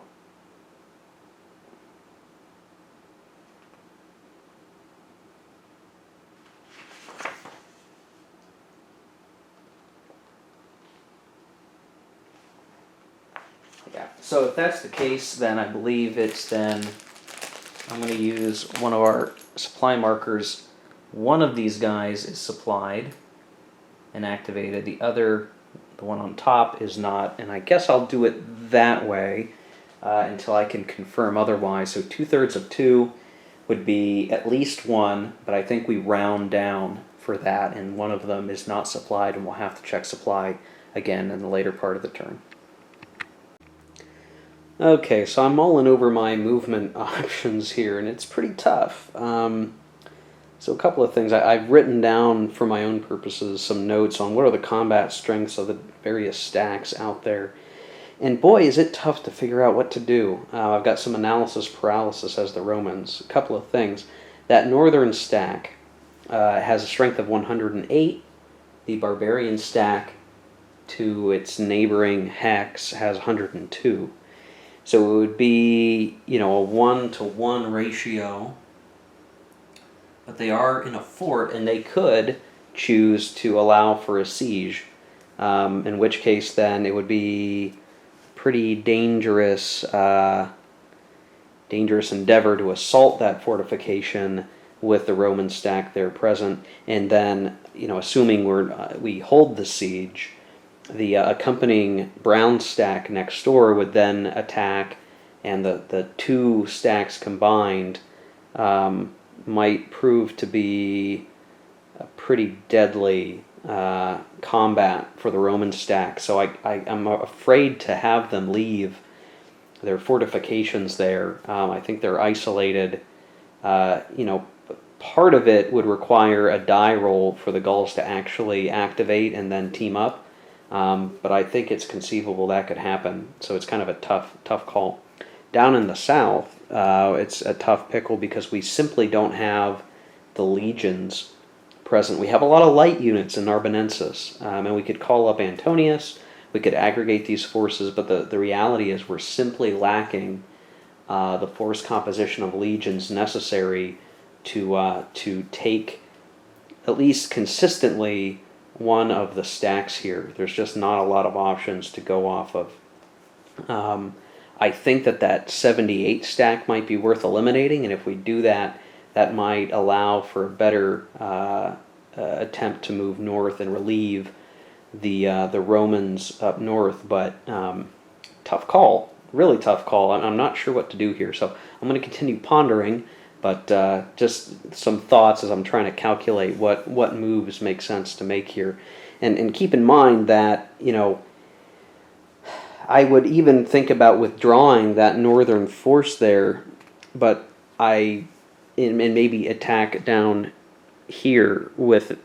A: Yeah. So if that's the case, then I believe I'm going to use one of our supply markers. One of these guys is supplied and activated. The one on top is not, and I guess I'll do it that way until I can confirm otherwise. So 2/3 of 2 would be at least 1, but I think we round down for that, and one of them is not supplied, and we'll have to check supply again in the later part of the turn. Okay, so I'm mulling over my movement options here, and it's pretty tough. So a couple of things. I've written down for my own purposes some notes on what are the combat strengths of the various stacks out there. And boy, is it tough to figure out what to do. I've got some analysis paralysis as the Romans. A couple of things. That northern stack has a strength of 108. The barbarian stack to its neighboring hex has 102. So it would be, a 1-to-1 ratio. But they are in a fort, and they could choose to allow for a siege, in which case then it would be pretty dangerous endeavor to assault that fortification with the Roman stack there present, and then assuming we hold the siege, the accompanying brown stack next door would then attack, and the two stacks combined might prove to be a pretty deadly combat for the Roman stack. So I'm afraid to have them leave their fortifications there. I think they're isolated. part of it would require a die roll for the Gauls to actually activate and then team up. But I think it's conceivable that could happen. So it's kind of a tough call. Down in the south, it's a tough pickle because we simply don't have the legions present. We have a lot of light units in Narbonensis, and we could call up Antonius. We could aggregate these forces, but the reality is we're simply lacking the force composition of legions necessary to take at least consistently one of the stacks here. There's just not a lot of options to go off of. I think that 78 stack might be worth eliminating, and if we do that, that might allow for a better attempt to move north and relieve the Romans up north. But tough call, really tough call. I'm not sure what to do here, so I'm going to continue pondering. But just some thoughts as I'm trying to calculate what moves make sense to make here, and keep in mind that I would even think about withdrawing that northern force there, but and maybe attack down here with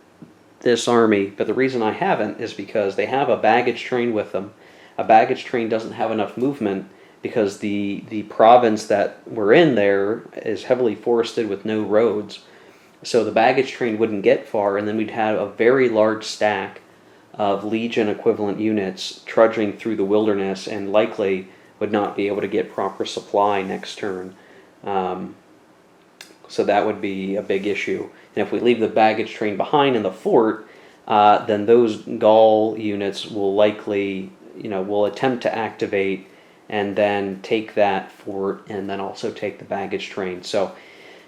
A: this army. But the reason I haven't is because they have a baggage train with them. A baggage train doesn't have enough movement because the province that we're in there is heavily forested with no roads. So the baggage train wouldn't get far, and then we'd have a very large stack of legion equivalent units trudging through the wilderness and likely would not be able to get proper supply next turn. So that would be a big issue. And if we leave the baggage train behind in the fort, then those Gaul units will likely, will attempt to activate and then take that fort and then also take the baggage train. So,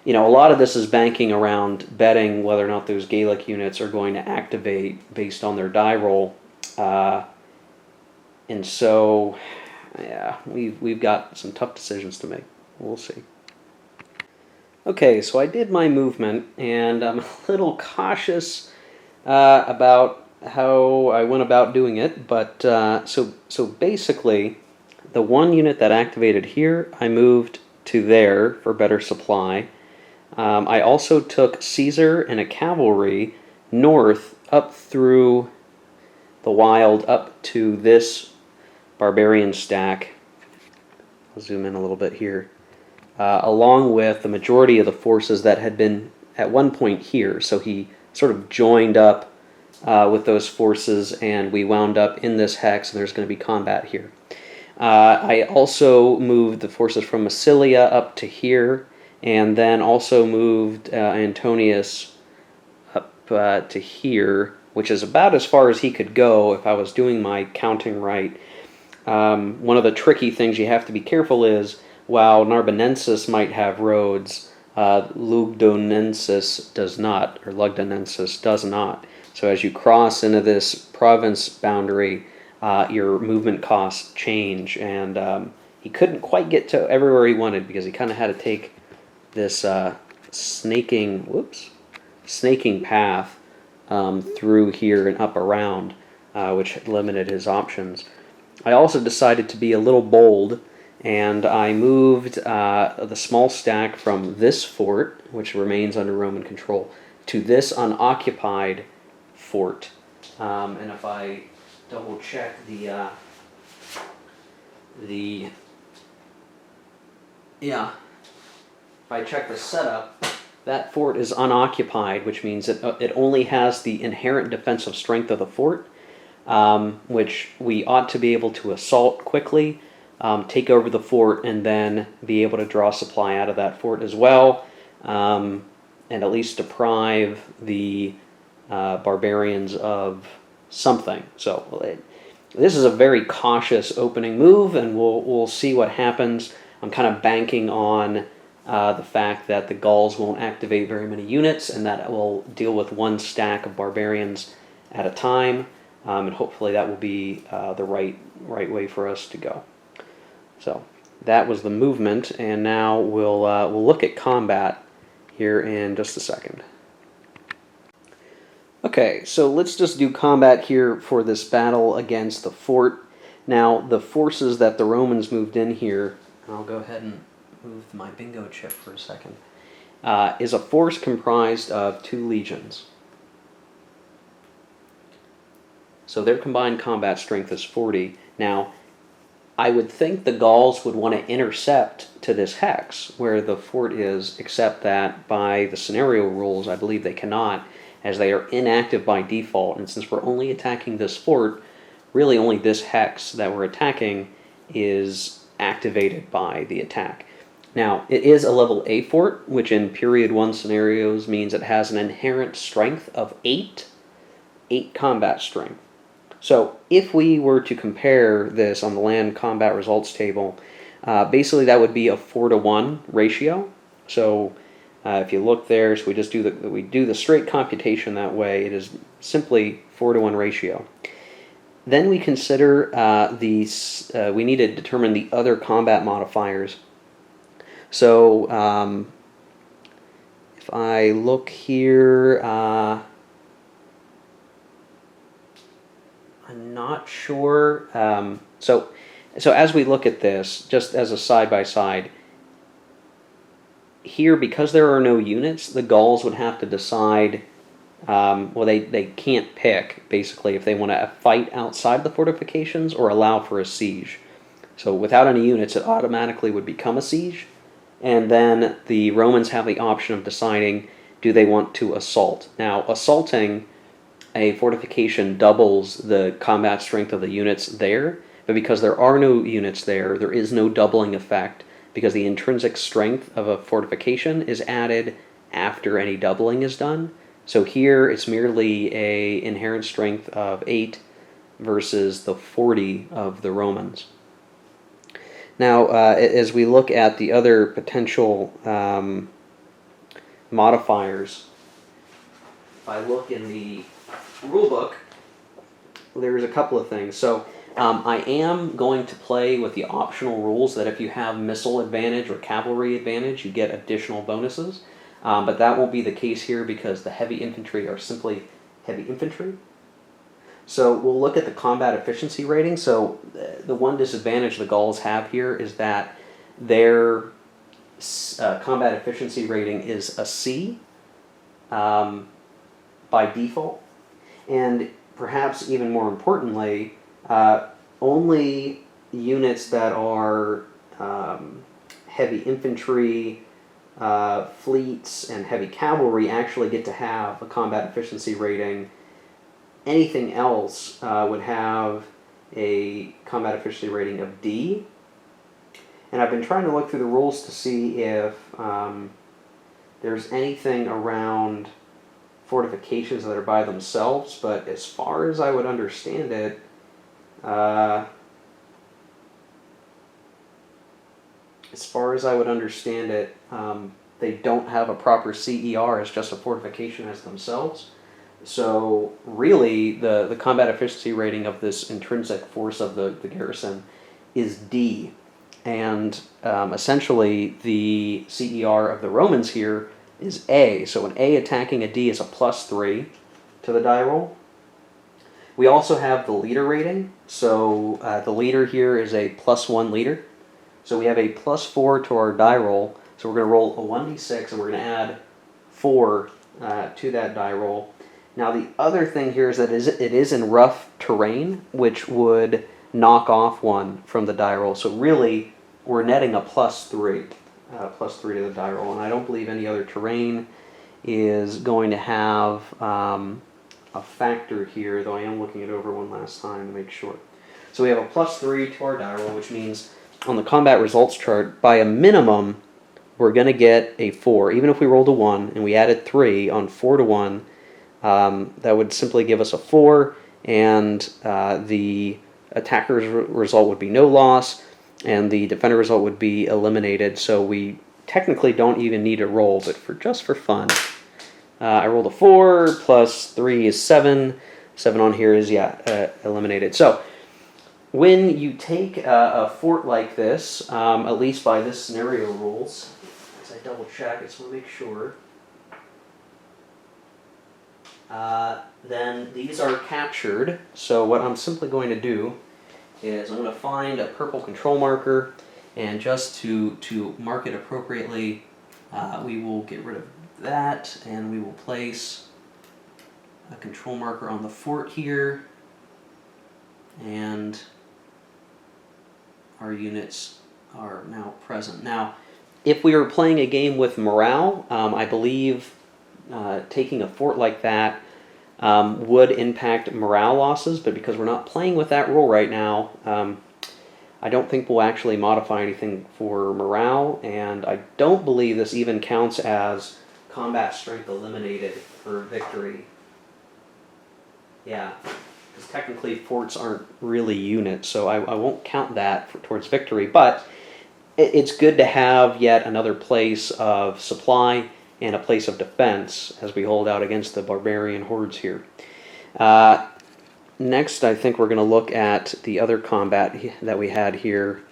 A: a lot of this is banking around betting whether or not those Gallic units are going to activate based on their die roll. And so, yeah, we've got some tough decisions to make. We'll see. Okay, so I did my movement, and I'm a little cautious about how I went about doing it. But so basically, the one unit that activated here, I moved to there for better supply. I also took Caesar and a cavalry north up through the wild up to this barbarian stack. I'll zoom in a little bit here. Along with the majority of the forces that had been at one point here. So he sort of joined up with those forces, and we wound up in this hex, and there's going to be combat here. I also moved the forces from Massilia up to here, and then also moved Antonius up to here, which is about as far as he could go if I was doing my counting right. One of the tricky things you have to be careful is, while Narbonensis might have roads, Lugdunensis does not, or Lugdunensis does not. So as you cross into this province boundary, your movement costs change, and he couldn't quite get to everywhere he wanted because he kind of had to take this snaking path through here and up around, which limited his options. I also decided to be a little bold, and I moved the small stack from this fort, which remains under Roman control, to this unoccupied fort. And if I double check if I check the setup, that fort is unoccupied, which means it only has the inherent defensive strength of the fort, which we ought to be able to assault quickly, take over the fort, and then be able to draw supply out of that fort as well, and at least deprive the barbarians of something. So this is a very cautious opening move, and we'll see what happens. I'm kind of banking on the fact that the Gauls won't activate very many units, and that it will deal with one stack of barbarians at a time, and hopefully that will be the right way for us to go. So that was the movement, and now we'll look at combat here in just a second. Okay, so let's just do combat here for this battle against the fort. Now, the forces that the Romans moved in here, I'll go ahead and move my bingo chip for a second. is a force comprised of 2 legions. So their combined combat strength is 40. Now, I would think the Gauls would want to intercept to this hex where the fort is, except that by the scenario rules, I believe they cannot, as they are inactive by default. And since we're only attacking this fort, really only this hex that we're attacking is activated by the attack. Now, it is a level A fort, which in period 1 scenarios means it has an inherent strength of 8 combat strength. So if we were to compare this on the land combat results table, basically that would be a 4-to-1 ratio. So if you look there, so we just do the straight computation that way. It is simply 4-to-1 ratio. Then we consider we need to determine the other combat modifiers. So if I look here, I'm not sure. So as we look at this, just as a side-by-side, here, because there are no units, the Gauls would have to decide, well, they can't pick, basically, if they want to fight outside the fortifications or allow for a siege. So without any units, it automatically would become a siege, and then the Romans have the option of deciding, do they want to assault? Now, assaulting a fortification doubles the combat strength of the units there, but because there are no units there, there is no doubling effect, because the intrinsic strength of a fortification is added after any doubling is done. So here it's merely an inherent strength of 8 versus the 40 of the Romans. Now, as we look at the other potential modifiers, if I look in the rulebook, there's a couple of things. So I am going to play with the optional rules that if you have missile advantage or cavalry advantage, you get additional bonuses. But that won't be the case here because the heavy infantry are simply heavy infantry. So we'll look at the combat efficiency rating. So the one disadvantage the Gauls have here is that their combat efficiency rating is a C by default. And perhaps even more importantly, only units that are heavy infantry, fleets, and heavy cavalry actually get to have a combat efficiency rating. Anything else would have a combat efficiency rating of D. And I've been trying to look through the rules to see if there's anything around fortifications that are by themselves, but as far as I would understand it, they don't have a proper CER as just a fortification as themselves. So really, the combat efficiency rating of this intrinsic force of the garrison is D. And essentially, the CER of the Romans here is A. So an A attacking a D is a +3 to the die roll. We also have the leader rating. So the leader here is a +1 leader. So we have a +4 to our die roll. So we're going to roll a 1d6 and we're going to add 4 to that die roll. Now the other thing here is that it is in rough terrain, which would knock off 1 from the die roll. So really, we're netting a +3 to the die roll. And I don't believe any other terrain is going to have a factor here, though I am looking it over one last time to make sure. So we have a +3 to our die roll, which means on the combat results chart, by a minimum, we're going to get a 4. Even if we rolled a 1 and we added 3 on 4-to-1, that would simply give us a 4, and the attacker's result would be no loss, and the defender result would be eliminated. So we technically don't even need to roll, but just for fun, I rolled a 4 plus 3 is 7. 7 on here is eliminated. So when you take a fort like this, at least by this scenario rules, as I double check, I just want to make sure. Then these are captured. So what I'm simply going to do is I'm going to find a purple control marker, and just to mark it appropriately, We will get rid of that, and we will place a control marker on the fort here, and our units are now present. Now, if we were playing a game with morale, I believe taking a fort like that would impact morale losses, but because we're not playing with that rule right now, I don't think we'll actually modify anything for morale, and I don't believe this even counts as combat strength eliminated for victory. Yeah, because technically forts aren't really units, so I won't count that towards victory, but it's good to have yet another place of supply and a place of defense as we hold out against the barbarian hordes here. Next, I think we're going to look at the other combat that we had here.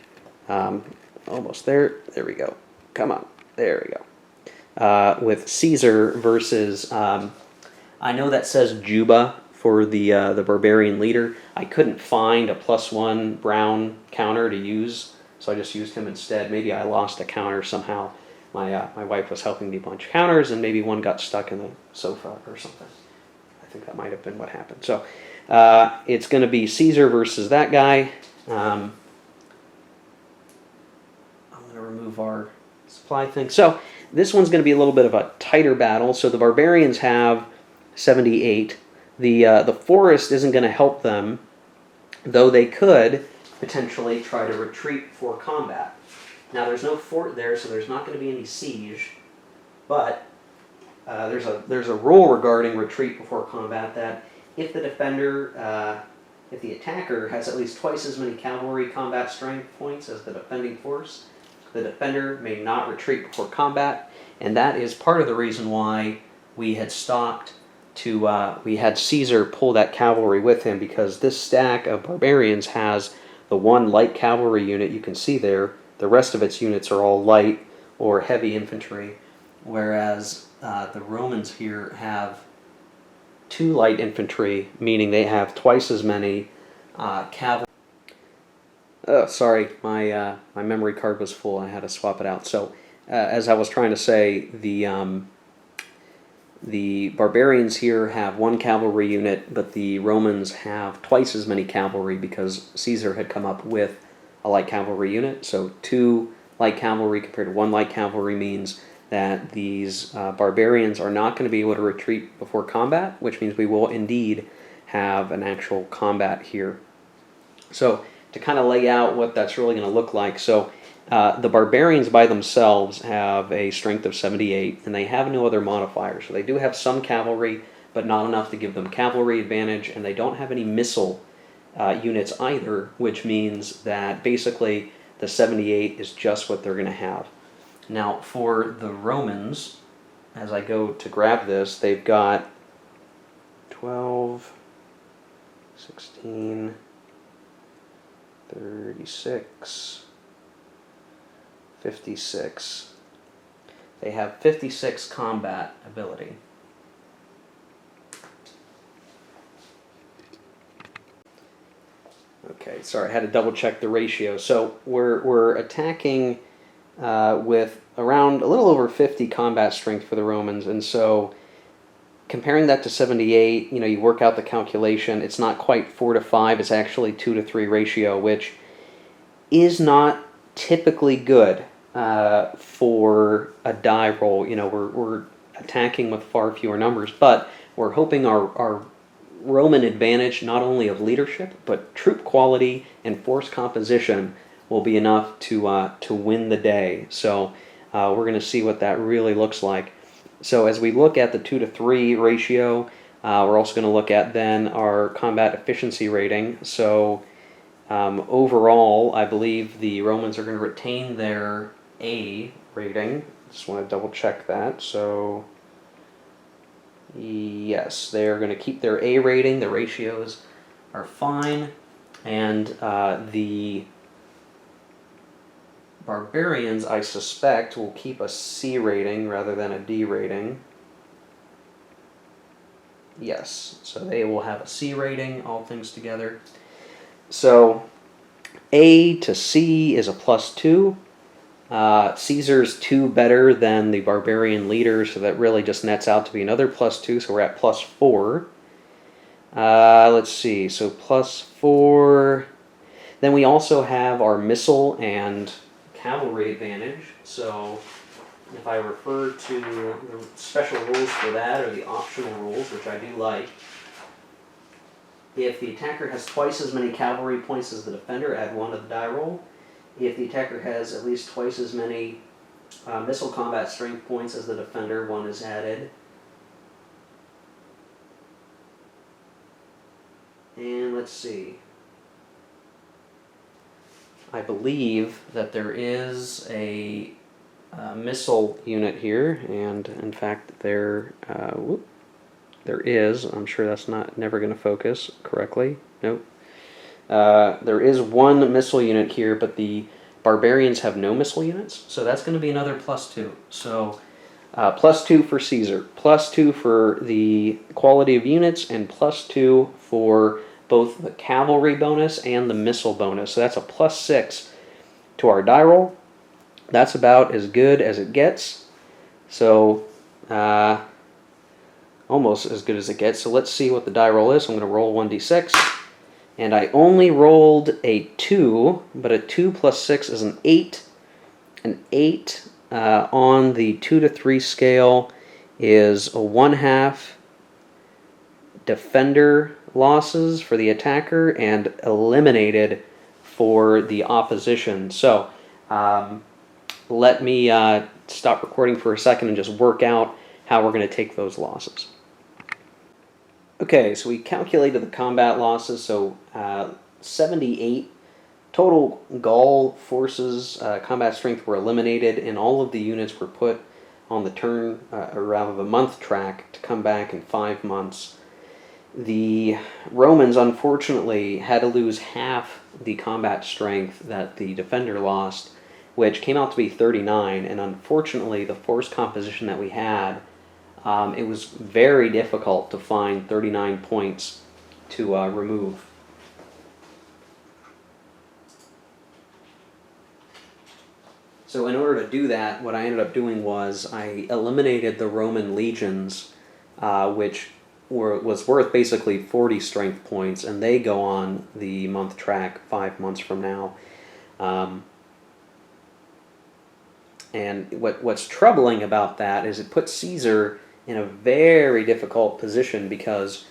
A: Almost there. There we go. Come on. There we go. With Caesar versus, I know that says Juba for the barbarian leader. I couldn't find a +1 brown counter to use, so I just used him instead. Maybe I lost a counter somehow. My wife was helping me bunch counters, and maybe one got stuck in the sofa or something. I think that might have been what happened. So it's going to be Caesar versus that guy. I'm going to remove our supply thing. So this one's going to be a little bit of a tighter battle. So the barbarians have 78. The forest isn't going to help them, though they could potentially try to retreat before combat. Now there's no fort there, so there's not going to be any siege, but there's a rule regarding retreat before combat that if the defender, if the attacker has at least twice as many cavalry combat strength points as the defending force, the defender may not retreat before combat, and that is part of the reason why we had stopped to, we had Caesar pull that cavalry with him, because this stack of barbarians has the one light cavalry unit you can see there. The rest of its units are all light or heavy infantry, whereas the Romans here have 2 light infantry, meaning they have twice as many cavalry. Oh, sorry, my memory card was full. I had to swap it out. So, as I was trying to say, the barbarians here have 1 cavalry unit, but the Romans have twice as many cavalry because Caesar had come up with a light cavalry unit. So 2 light cavalry compared to 1 light cavalry means that these barbarians are not going to be able to retreat before combat, which means we will indeed have an actual combat here. So to kind of lay out what that's really going to look like, so the barbarians by themselves have a strength of 78, and they have no other modifiers. So they do have some cavalry, but not enough to give them cavalry advantage, and they don't have any missile units either, which means that basically the 78 is just what they're going to have. Now, for the Romans, as I go to grab this, they've got 12, 16, 36, 56. They have 56 combat ability. Okay, sorry, I had to double check the ratio. So we're attacking with around a little over 50 combat strength for the Romans, and so comparing that to 78, you work out the calculation. It's not quite 4 to 5. It's actually 2 to 3 ratio, which is not typically good for a die roll. We're attacking with far fewer numbers, but we're hoping our Roman advantage, not only of leadership, but troop quality and force composition, will be enough to win the day. So we're going to see what that really looks like. So as we look at the 2 to 3 ratio, we're also going to look at then our combat efficiency rating. So overall, I believe the Romans are going to retain their A rating. Just want to double check that. So yes, they're going to keep their A rating. The ratios are fine. And the barbarians, I suspect, will keep a C rating rather than a D rating. Yes, so they will have a C rating, all things together. So A to C is a +2. Caesar's 2 better than the barbarian leader, so that really just nets out to be another +2, so we're at +4. Let's see, so +4. Then we also have our missile and cavalry advantage. So if I refer to the special rules for that, or the optional rules, which I do like, if the attacker has twice as many cavalry points as the defender, add 1 to the die roll. If the attacker has at least twice as many missile combat strength points as the defender, 1 is added. And let's see. I believe that there is a missile unit here, and in fact there is. I'm sure that's never going to focus correctly. Nope. There is 1 missile unit here, but the barbarians have no missile units, so that's going to be another +2. So +2 for Caesar, +2 for the quality of units, and +2 for both the cavalry bonus and the missile bonus. So that's a +6 to our die roll. That's about as good as it gets. So almost as good as it gets. So let's see what the die roll is. I'm going to roll 1d6. And I only rolled a 2, but a 2 plus 6 is an 8. An 8 on the 2 to 3 scale is a 1/2 defender losses for the attacker and eliminated for the opposition. So let me stop recording for a second and just work out how we're going to take those losses. Okay, so we calculated the combat losses. So 78 total Gaul forces combat strength were eliminated, and all of the units were put on the turn or rather the month track to come back in 5 months. The Romans, unfortunately, had to lose half the combat strength that the defender lost, which came out to be 39, and unfortunately, the force composition that we had, it was very difficult to find 39 points to remove. So in order to do that, what I ended up doing was I eliminated the Roman legions, which was worth basically 40 strength points, and they go on the month track 5 months from now. And what's troubling about that is it puts Caesar in a very difficult position, because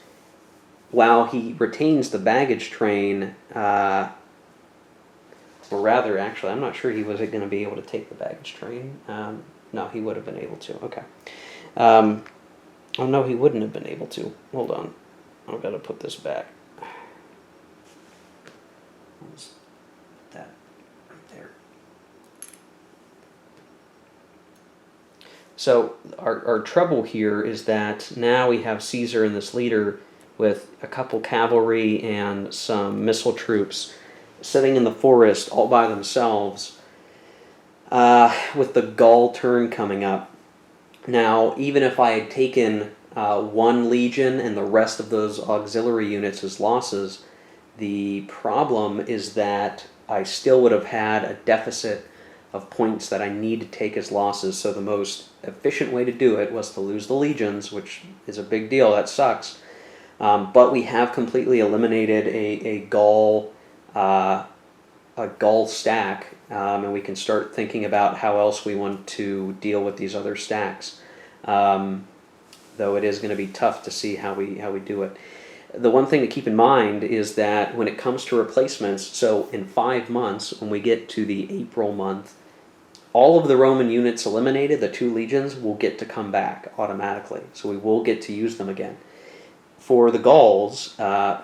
A: while he retains the baggage train, or rather, actually, I'm not sure he was going to be able to take the baggage train. No, he would have been able to. Okay. Oh, no, he wouldn't have been able to. Hold on. I've got to put this back. That right there. So our trouble here is that now we have Caesar and this leader with a couple cavalry and some missile troops sitting in the forest all by themselves, with the Gaul turn coming up. Now, even if I had taken 1 legion and the rest of those auxiliary units as losses, the problem is that I still would have had a deficit of points that I need to take as losses. So the most efficient way to do it was to lose the legions, which is a big deal. That sucks. But we have completely eliminated a Gaul stack, and we can start thinking about how else we want to deal with these other stacks. Though it is going to be tough to see how we do it. The one thing to keep in mind is that when it comes to replacements, so in 5 months, when we get to the April month, all of the Roman units eliminated, the 2 legions, will get to come back automatically. So we will get to use them again. For the Gauls,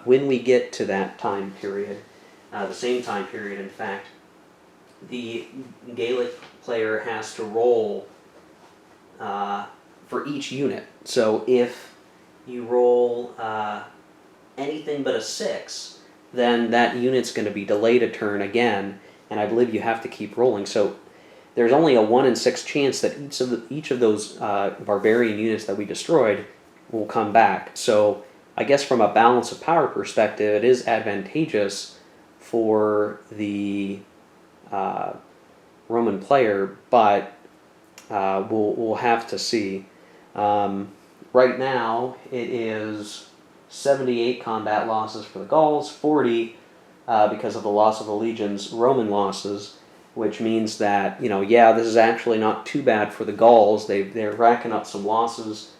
A: when we get to that time period, the same time period, in fact, the Gallic player has to roll for each unit. So if you roll anything but a 6, then that unit's going to be delayed a turn again, and I believe you have to keep rolling. So there's only a 1 in 6 chance that each of those barbarian units that we destroyed will come back. So I guess from a balance of power perspective, it is advantageous for the Roman player, but we'll have to see. Right now, it is 78 combat losses for the Gauls, 40 because of the loss of the legions, Roman losses, which means that, yeah, this is actually not too bad for the Gauls. They're racking up some losses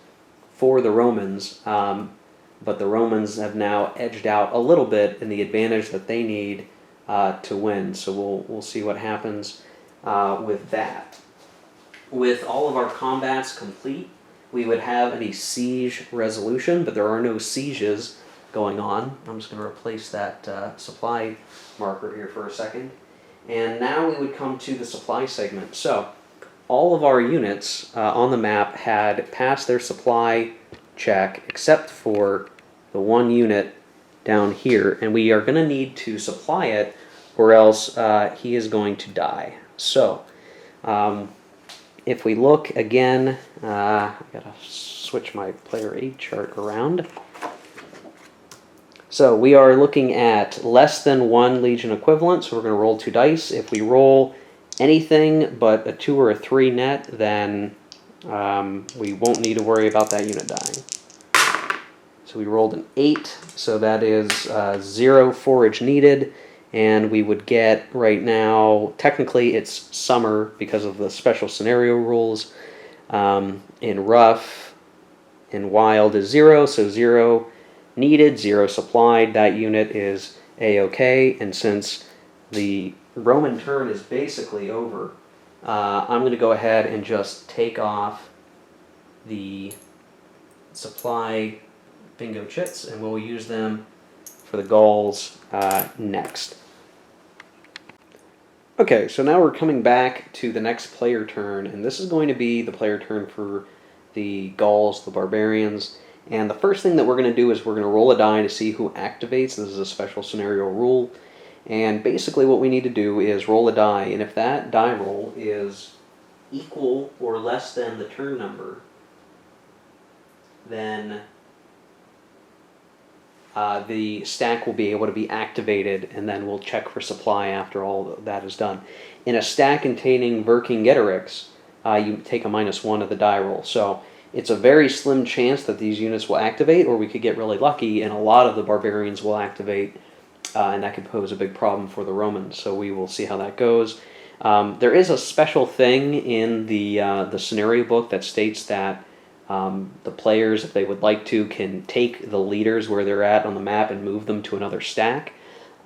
A: for the Romans, but the Romans have now edged out a little bit in the advantage that they need to win. So we'll see what happens with that. With all of our combats complete, we would have any siege resolution, but there are no sieges going on. I'm just going to replace that supply marker here for a second. And now we would come to the supply segment. So all of our units on the map had passed their supply check, except for the one unit down here. And we are going to need to supply it, or else he is going to die. So if we look again, I gotta switch my player aid chart around. So we are looking at less than 1 legion equivalent, so we're going to roll 2 dice. If we roll anything but a 2 or a 3 net, then we won't need to worry about that unit dying. So we rolled an 8, so that is 0 forage needed. And we would get, right now, technically it's summer because of the special scenario rules. In rough, in wild is 0, so 0 needed, 0 supplied. That unit is A-OK. And since the Roman turn is basically over, I'm going to go ahead and just take off the supply bingo chits, and we'll use them for the Gauls next. Okay, so now we're coming back to the next player turn, and this is going to be the player turn for the Gauls, the barbarians. And the first thing that we're going to do is we're going to roll a die to see who activates. This is a special scenario rule. And basically what we need to do is roll a die, and if that die roll is equal or less than the turn number, then the stack will be able to be activated, and then we'll check for supply after all that is done. In a stack containing Vercingetorix, you take a -1 of the die roll. So it's a very slim chance that these units will activate, or we could get really lucky and a lot of the barbarians will activate, and that could pose a big problem for the Romans. So we will see how that goes. There is a special thing in the scenario book that states that the players, if they would like to, can take the leaders where they're at on the map and move them to another stack.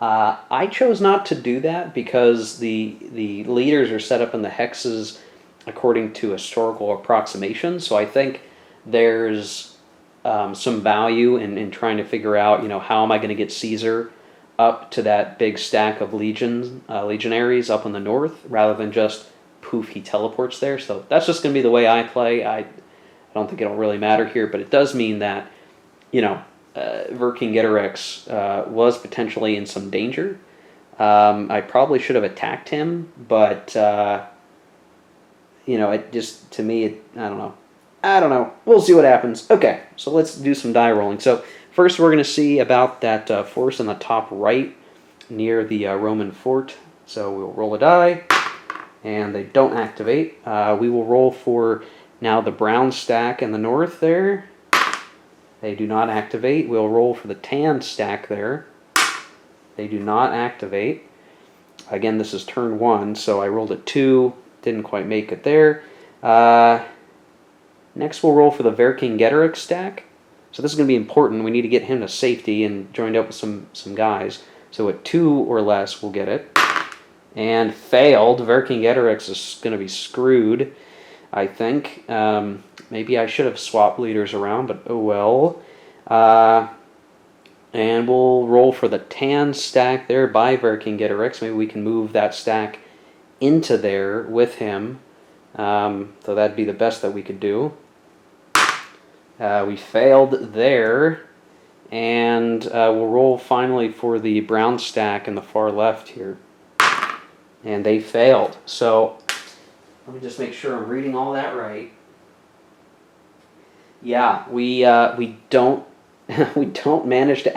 A: I chose not to do that because the leaders are set up in the hexes according to historical approximation. So I think there's some value in trying to figure out, how am I going to get Caesar up to that big stack of legionaries up in the north, rather than just poof, he teleports there. So that's just going to be the way I play. I don't think it'll really matter here, but it does mean that, Vercingetorix was potentially in some danger. I probably should have attacked him, but, it just, to me, I don't know. We'll see what happens. Okay, so let's do some die rolling. So first we're going to see about that force in the top right near the Roman fort. So we'll roll a die, and they don't activate. We will roll for now the brown stack in the north there. They do not activate. We'll roll for the tan stack there. They do not activate. Again, this is turn 1, so I rolled a 2. Didn't quite make it there. Next we'll roll for the Vercingetorix stack. So this is going to be important. We need to get him to safety and joined up with some guys. So at 2 or less we'll get it. And failed. Vercingetorix is going to be screwed, I think. Maybe I should have swapped leaders around, but oh well. And we'll roll for the tan stack there by Vercingetorix. Maybe we can move that stack into there with him. So that'd be the best that we could do. We failed there. And we'll roll finally for the brown stack in the far left here. And they failed. So let me just make sure I'm reading all that right. Yeah, we don't we don't manage to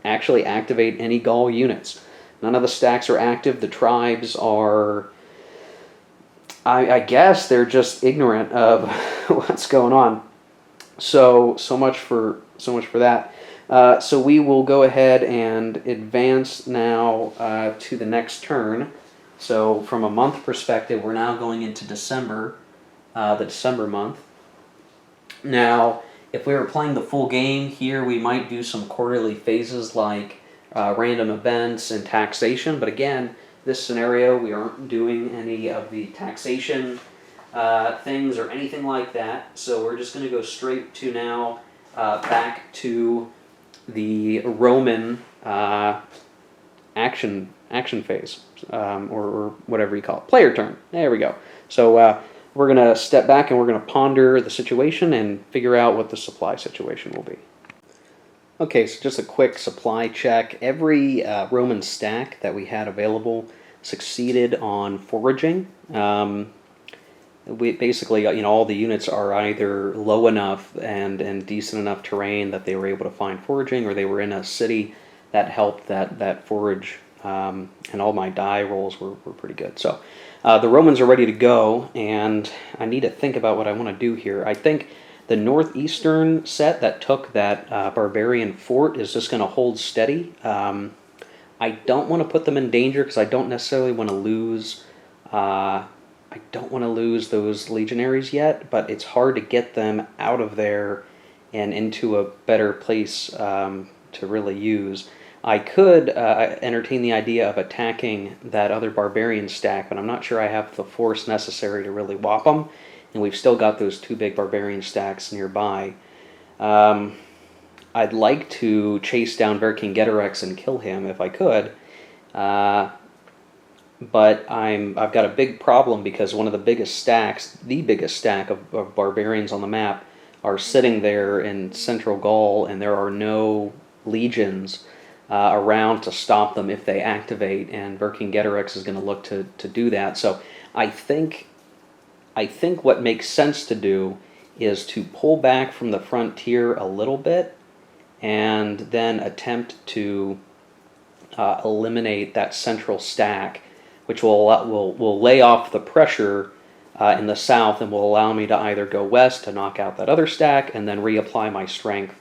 A: actually activate any Gaul units. None of the stacks are active. The tribes are I guess they're just ignorant of what's going on. So much for that. So we will go ahead and advance now to the next turn. So from a month perspective, we're now going into December, the December month. Now, if we were playing the full game here, we might do some quarterly phases like random events and taxation. But again, this scenario, we aren't doing any of the taxation things or anything like that. So we're just going to go straight to now back to the Roman action phase, or whatever you call it, player turn. There we go. So we're going to step back and we're going to ponder the situation and figure out what the supply situation will be. Okay, so just a quick supply check. Every Roman stack that we had available succeeded on foraging. We basically, all the units are either low enough and decent enough terrain that they were able to find foraging, or they were in a city that helped that forage, and all my die rolls were pretty good. So the Romans are ready to go, and I need to think about what I want to do here. I think the northeastern set that took that barbarian fort is just going to hold steady. I don't want to put them in danger because I don't necessarily want to lose. I don't want to lose those legionaries yet, but it's hard to get them out of there and into a better place to really use. I could entertain the idea of attacking that other barbarian stack, but I'm not sure I have the force necessary to really whop them, and we've still got those two big barbarian stacks nearby. I'd like to chase down Vercingetorix and kill him if I could, but I've got a big problem because one of the biggest stacks, the biggest stack of barbarians on the map, are sitting there in central Gaul, and there are no legions around to stop them if they activate, and Vercingetorix is going to look to do that. So I think what makes sense to do is to pull back from the frontier a little bit and then attempt to eliminate that central stack, which will lay off the pressure in the south and will allow me to either go west to knock out that other stack and then reapply my strength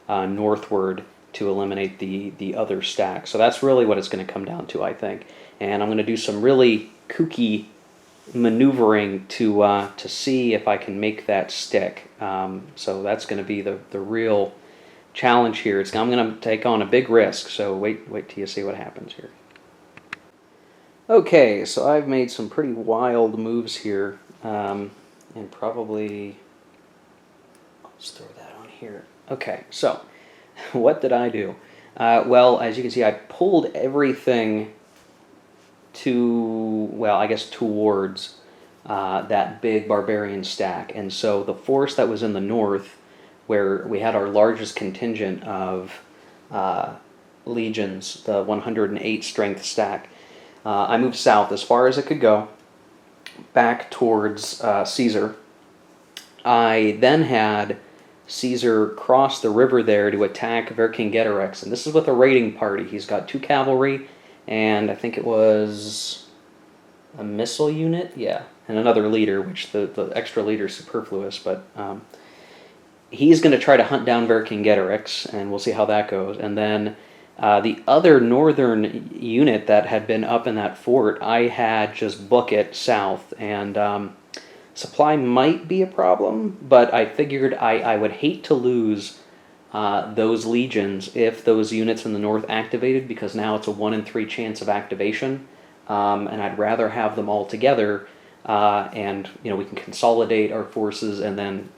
A: northward to eliminate the other stack. So that's really what it's going to come down to, I think. And I'm going to do some really kooky maneuvering to see if I can make that stick. So that's going to be the real challenge here. I'm going to take on a big risk, so wait till you see what happens here. Okay, so I've made some pretty wild moves here, and probably let's throw that on here. Okay, so what did I do? Well, as you can see, I pulled everything towards that big barbarian stack, and so the force that was in the north, where we had our largest contingent of legions, the 108 strength stack, I moved south as far as it could go, back towards Caesar. I then had Caesar cross the river there to attack Vercingetorix, and this is with a raiding party. He's got 2 cavalry, and I think it was a missile unit, yeah, and another leader, which the extra leader is superfluous, but he's going to try to hunt down Vercingetorix, and we'll see how that goes. And then the other northern unit that had been up in that fort, I had just book it south, and supply might be a problem, but I figured I would hate to lose those legions if those units in the north activated, because now it's a 1 in 3 chance of activation, and I'd rather have them all together, and we can consolidate our forces and then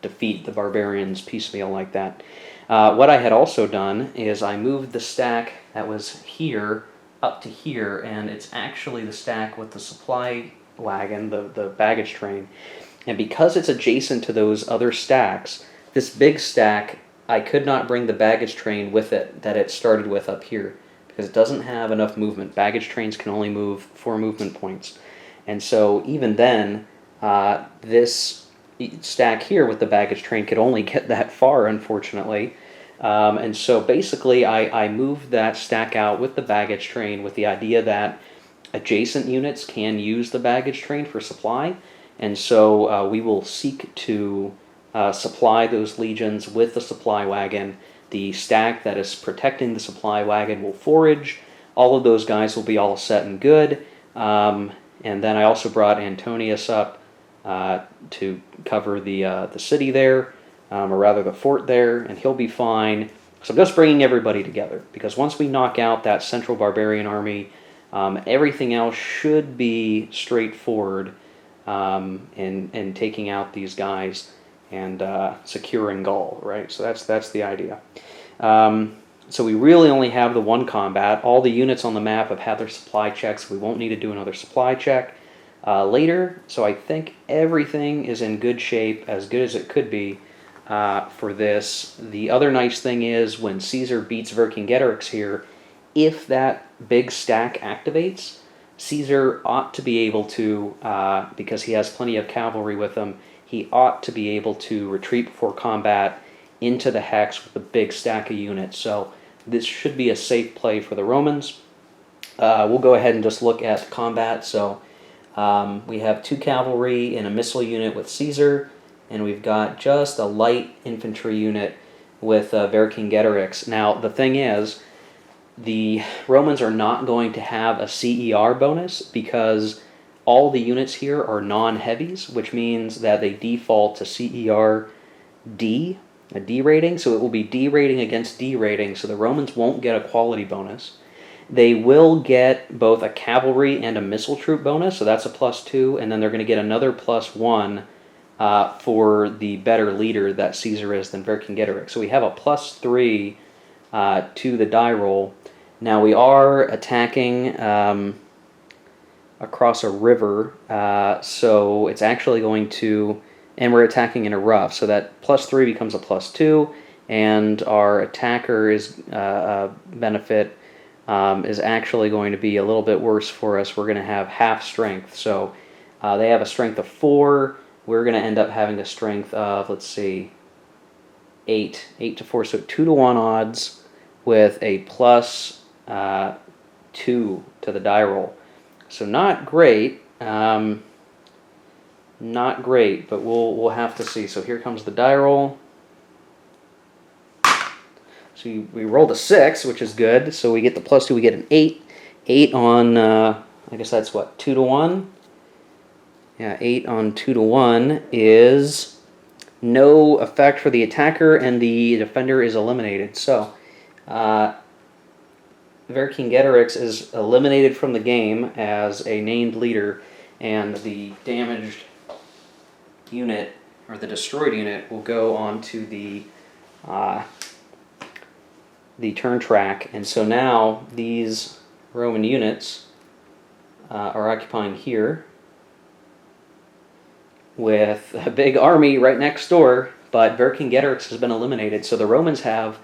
A: defeat the barbarians piecemeal like that. What I had also done is I moved the stack that was here up to here, and it's actually the stack with the supply wagon, the baggage train. And because it's adjacent to those other stacks, this big stack, I could not bring the baggage train with it that it started with up here, because it doesn't have enough movement. Baggage trains can only move 4 movement points. And so even then, this stack here with the baggage train could only get that far, unfortunately. And so basically I moved that stack out with the baggage train with the idea that adjacent units can use the baggage train for supply, and so we will seek to supply those legions with the supply wagon. The stack that is protecting the supply wagon will forage. All of those guys will be all set and good. And then I also brought Antonius up to cover the city there, or rather the fort there, and he'll be fine. So I'm just bringing everybody together, because once we knock out that central barbarian army, everything else should be straightforward in taking out these guys and securing Gaul, right? So that's the idea. So we really only have the one combat. All the units on the map have had their supply checks. We won't need to do another supply check later. So I think everything is in good shape, as good as it could be for this. The other nice thing is when Caesar beats Vercingetorix here, if that big stack activates, Caesar ought to be able to, because he has plenty of cavalry with him, he ought to be able to retreat before combat into the hex with a big stack of units. So this should be a safe play for the Romans. We'll go ahead and just look at combat. So we have 2 cavalry and a missile unit with Caesar, and we've got just a light infantry unit with Vercingetorix. Now, the thing is, the Romans are not going to have a CER bonus because all the units here are non-heavies, which means that they default to CER D, a D rating, so it will be D rating against D rating, so the Romans won't get a quality bonus. They will get both a cavalry and a missile troop bonus, so that's a +2, and then they're going to get another +1 for the better leader that Caesar is than Vercingetorix. So we have a +3 to the die roll. Now we are attacking across a river, so it's actually going to, and we're attacking in a rough, so that +3 becomes a +2, and our attacker's benefit is actually going to be a little bit worse for us. We're going to have half strength, so they have a strength of 4, we're going to end up having a strength of, let's see, 8 to 4, so 2-to-1 odds with a +2 to the die roll. So not great, but we'll have to see. So here comes the die roll. So we rolled a 6, which is good. So we get the +2, we get an 8. 8 on, I guess that's what, 2-to-1? Yeah, 8 on 2-to-1 is no effect for the attacker, and the defender is eliminated. So Vercingetorix is eliminated from the game as a named leader, and the damaged unit, or the destroyed unit, will go onto the turn track. And so now these Roman units are occupying here with a big army right next door, but Vercingetorix has been eliminated, so the Romans have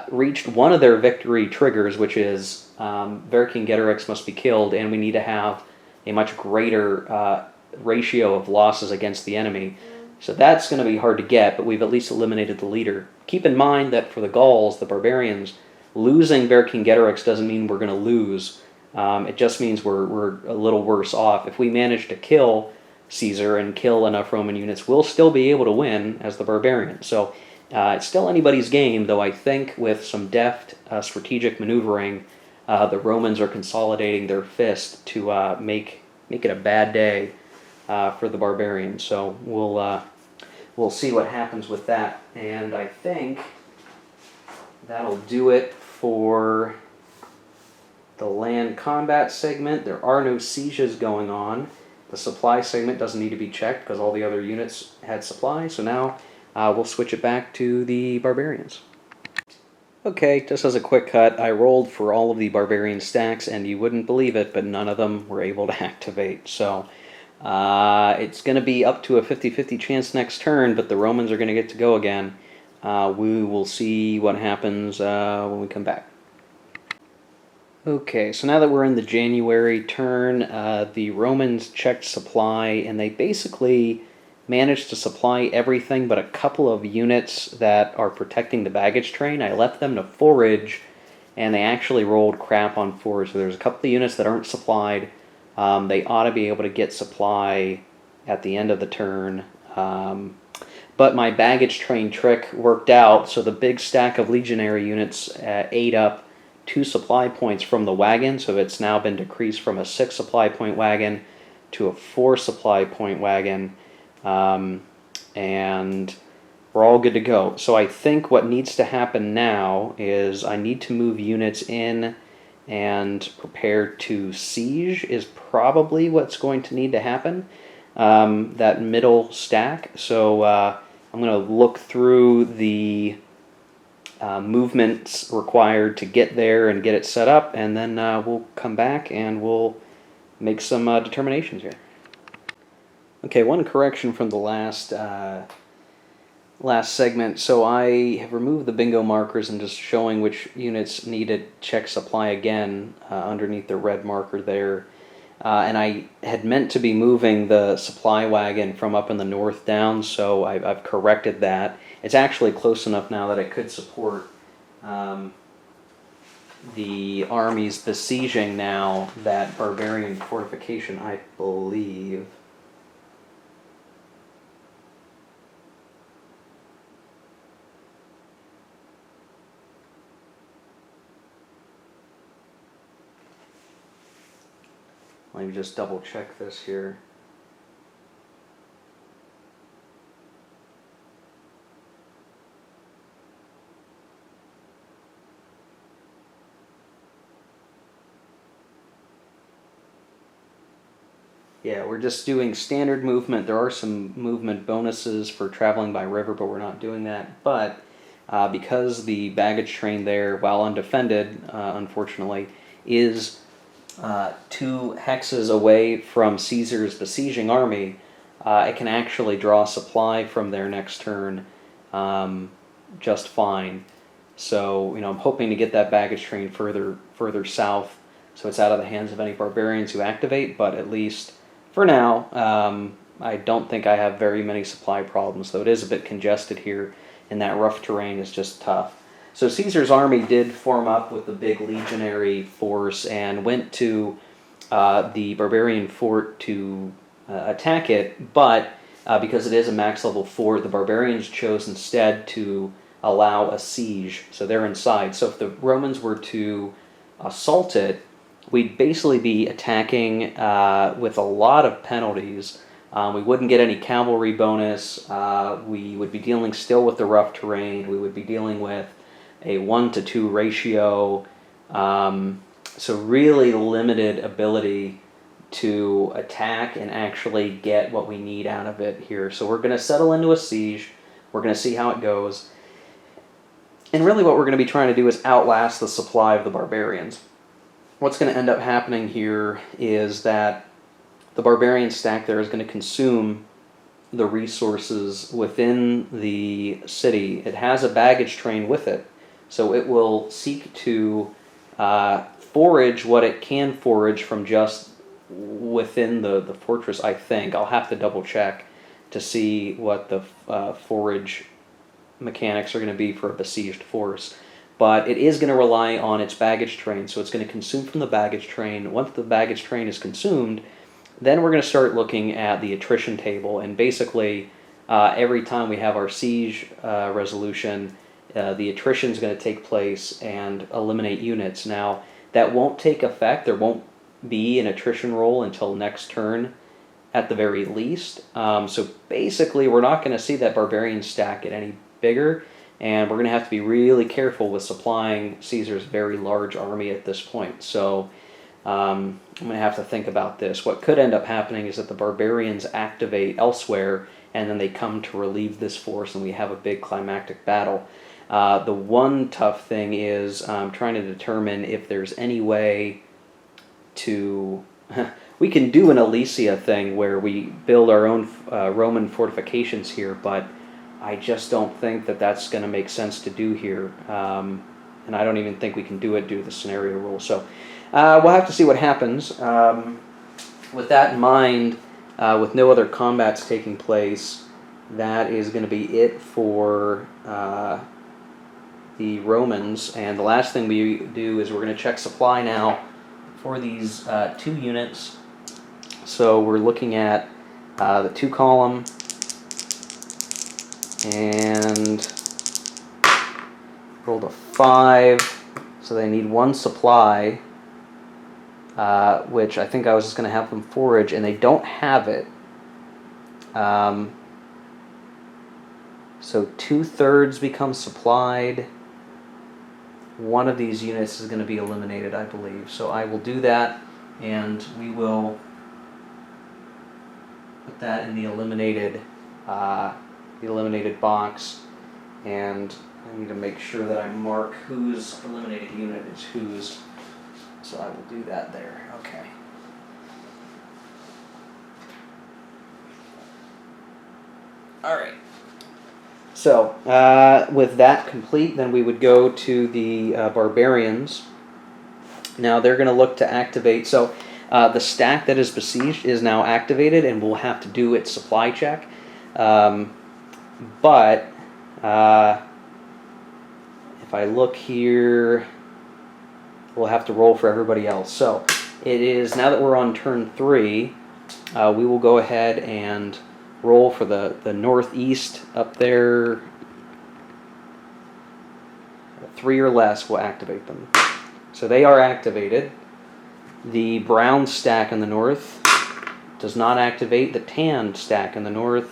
A: reached one of their victory triggers, which is Vercingetorix must be killed, and we need to have a much greater ratio of losses against the enemy. So that's going to be hard to get, but we've at least eliminated the leader. Keep in mind that for the Gauls, the barbarians, losing Vercingetorix doesn't mean we're going to lose. It just means we're a little worse off. If we manage to kill Caesar and kill enough Roman units, we'll still be able to win as the barbarians. So it's still anybody's game, though I think with some deft strategic maneuvering, the Romans are consolidating their fist to make it a bad day for the barbarians. So we'll see what happens with that. And I think that'll do it for the land combat segment. There are no sieges going on. The supply segment doesn't need to be checked because all the other units had supply. So now we'll switch it back to the barbarians. Okay, just as a quick cut, I rolled for all of the barbarian stacks, and you wouldn't believe it, but none of them were able to activate. So it's going to be up to a 50-50 chance next turn, but the Romans are going to get to go again. We will see what happens when we come back. Okay, so now that we're in the January turn, the Romans checked supply, and they basically managed to supply everything but a couple of units that are protecting the baggage train. I left them to forage and they actually rolled crap on 4. So there's a couple of units that aren't supplied. They ought to be able to get supply at the end of the turn. But my baggage train trick worked out, so the big stack of legionary units ate up 2 supply points from the wagon, so it's now been decreased from a 6 supply point wagon to a 4 supply point wagon, and we're all good to go. So I think what needs to happen now is I need to move units in and prepare to siege is probably what's going to need to happen, that middle stack. So I'm going to look through the movements required to get there and get it set up, and then we'll come back and we'll make some determinations here. Okay, one correction from the last segment. So I have removed the bingo markers and just showing which units need to check supply again underneath the red marker there. And I had meant to be moving the supply wagon from up in the north down, so I've corrected that. It's actually close enough now that it could support the armies besieging now that barbarian fortification, I believe. Let me just double check this here. Yeah, we're just doing standard movement. There are some movement bonuses for traveling by river, but we're not doing that. But because the baggage train there, while undefended, unfortunately, is 2 hexes away from Caesar's besieging army, it can actually draw supply from their next turn just fine. So, I'm hoping to get that baggage train further south, so it's out of the hands of any barbarians who activate. But at least for now, I don't think I have very many supply problems, though it is a bit congested here, and that rough terrain is just tough. So Caesar's army did form up with the big legionary force and went to the barbarian fort to attack it, but because it is a max level fort, the barbarians chose instead to allow a siege, so they're inside. So if the Romans were to assault it, we'd basically be attacking with a lot of penalties. We wouldn't get any cavalry bonus. We would be dealing still with the rough terrain. We would be dealing with a 1-to-2 ratio, so really limited ability to attack and actually get what we need out of it here. So we're going to settle into a siege. We're going to see how it goes. And really what we're going to be trying to do is outlast the supply of the barbarians. What's going to end up happening here is that the barbarian stack there is going to consume the resources within the city. It has a baggage train with it, so it will seek to forage what it can forage from just within the fortress, I think. I'll have to double check to see what the forage mechanics are going to be for a besieged force. But it is going to rely on its baggage train, so it's going to consume from the baggage train. Once the baggage train is consumed, then we're going to start looking at the attrition table, and basically every time we have our siege resolution, the attrition is going to take place and eliminate units. Now, that won't take effect. There won't be an attrition roll until next turn at the very least. So basically, we're not going to see that barbarian stack get any bigger, and we're going to have to be really careful with supplying Caesar's very large army at this point. So I'm going to have to think about this. What could end up happening is that the barbarians activate elsewhere, and then they come to relieve this force, and we have a big climactic battle. The one tough thing is trying to determine if there's any way to... we can do an Alesia thing where we build our own Roman fortifications here, but I just don't think that that's going to make sense to do here. And I don't even think we can do it due to the scenario rule. So we'll have to see what happens. With that in mind, with no other combats taking place, that is going to be it for the Romans, and the last thing we do is we're going to check supply now for these 2 units. So we're looking at the 2 column and rolled a 5, so they need 1 supply, which I think I was just going to have them forage, and they don't have it. So 2/3 become supplied. One of these units is going to be eliminated, I believe. So I will do that, and we will put that in the eliminated box. And I need to make sure that I mark whose eliminated unit is whose. So I will do that there. Okay. All right. So, with that complete, then we would go to the barbarians. Now they're going to look to activate. So, the stack that is besieged is now activated, and we'll have to do its supply check. But if I look here, we'll have to roll for everybody else. So, it is now that we're on turn 3, we will go ahead and roll for the northeast up there. 3 or less will activate them. So they are activated. The brown stack in the north does not activate. The tan stack in the north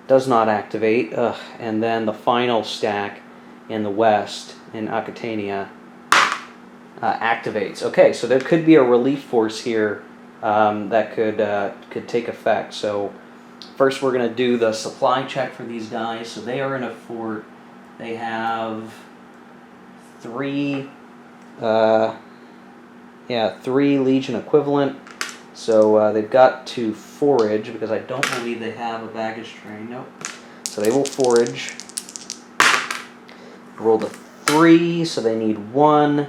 A: does not activate. And then the final stack in the west, in Aquitania, activates. Okay, so there could be a relief force here that could take effect. So first, we're going to do the supply check for these guys. So they are in a fort. They have 3 Legion equivalent. So they've got to forage, because I don't believe they have a baggage train. Nope. So they will forage. Rolled a 3, so they need 1.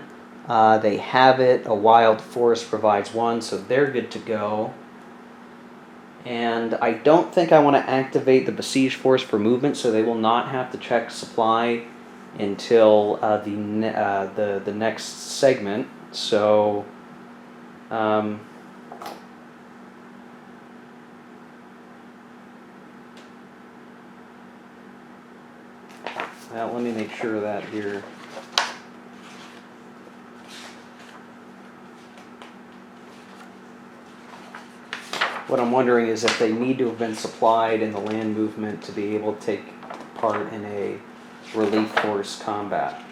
A: They have it. A wild forest provides 1, so they're good to go. And I don't think I want to activate the besieged force for movement, so they will not have to check supply until the next segment. So well, let me make sure of that here. What I'm wondering is if they need to have been supplied in the land movement to be able to take part in a relief force combat.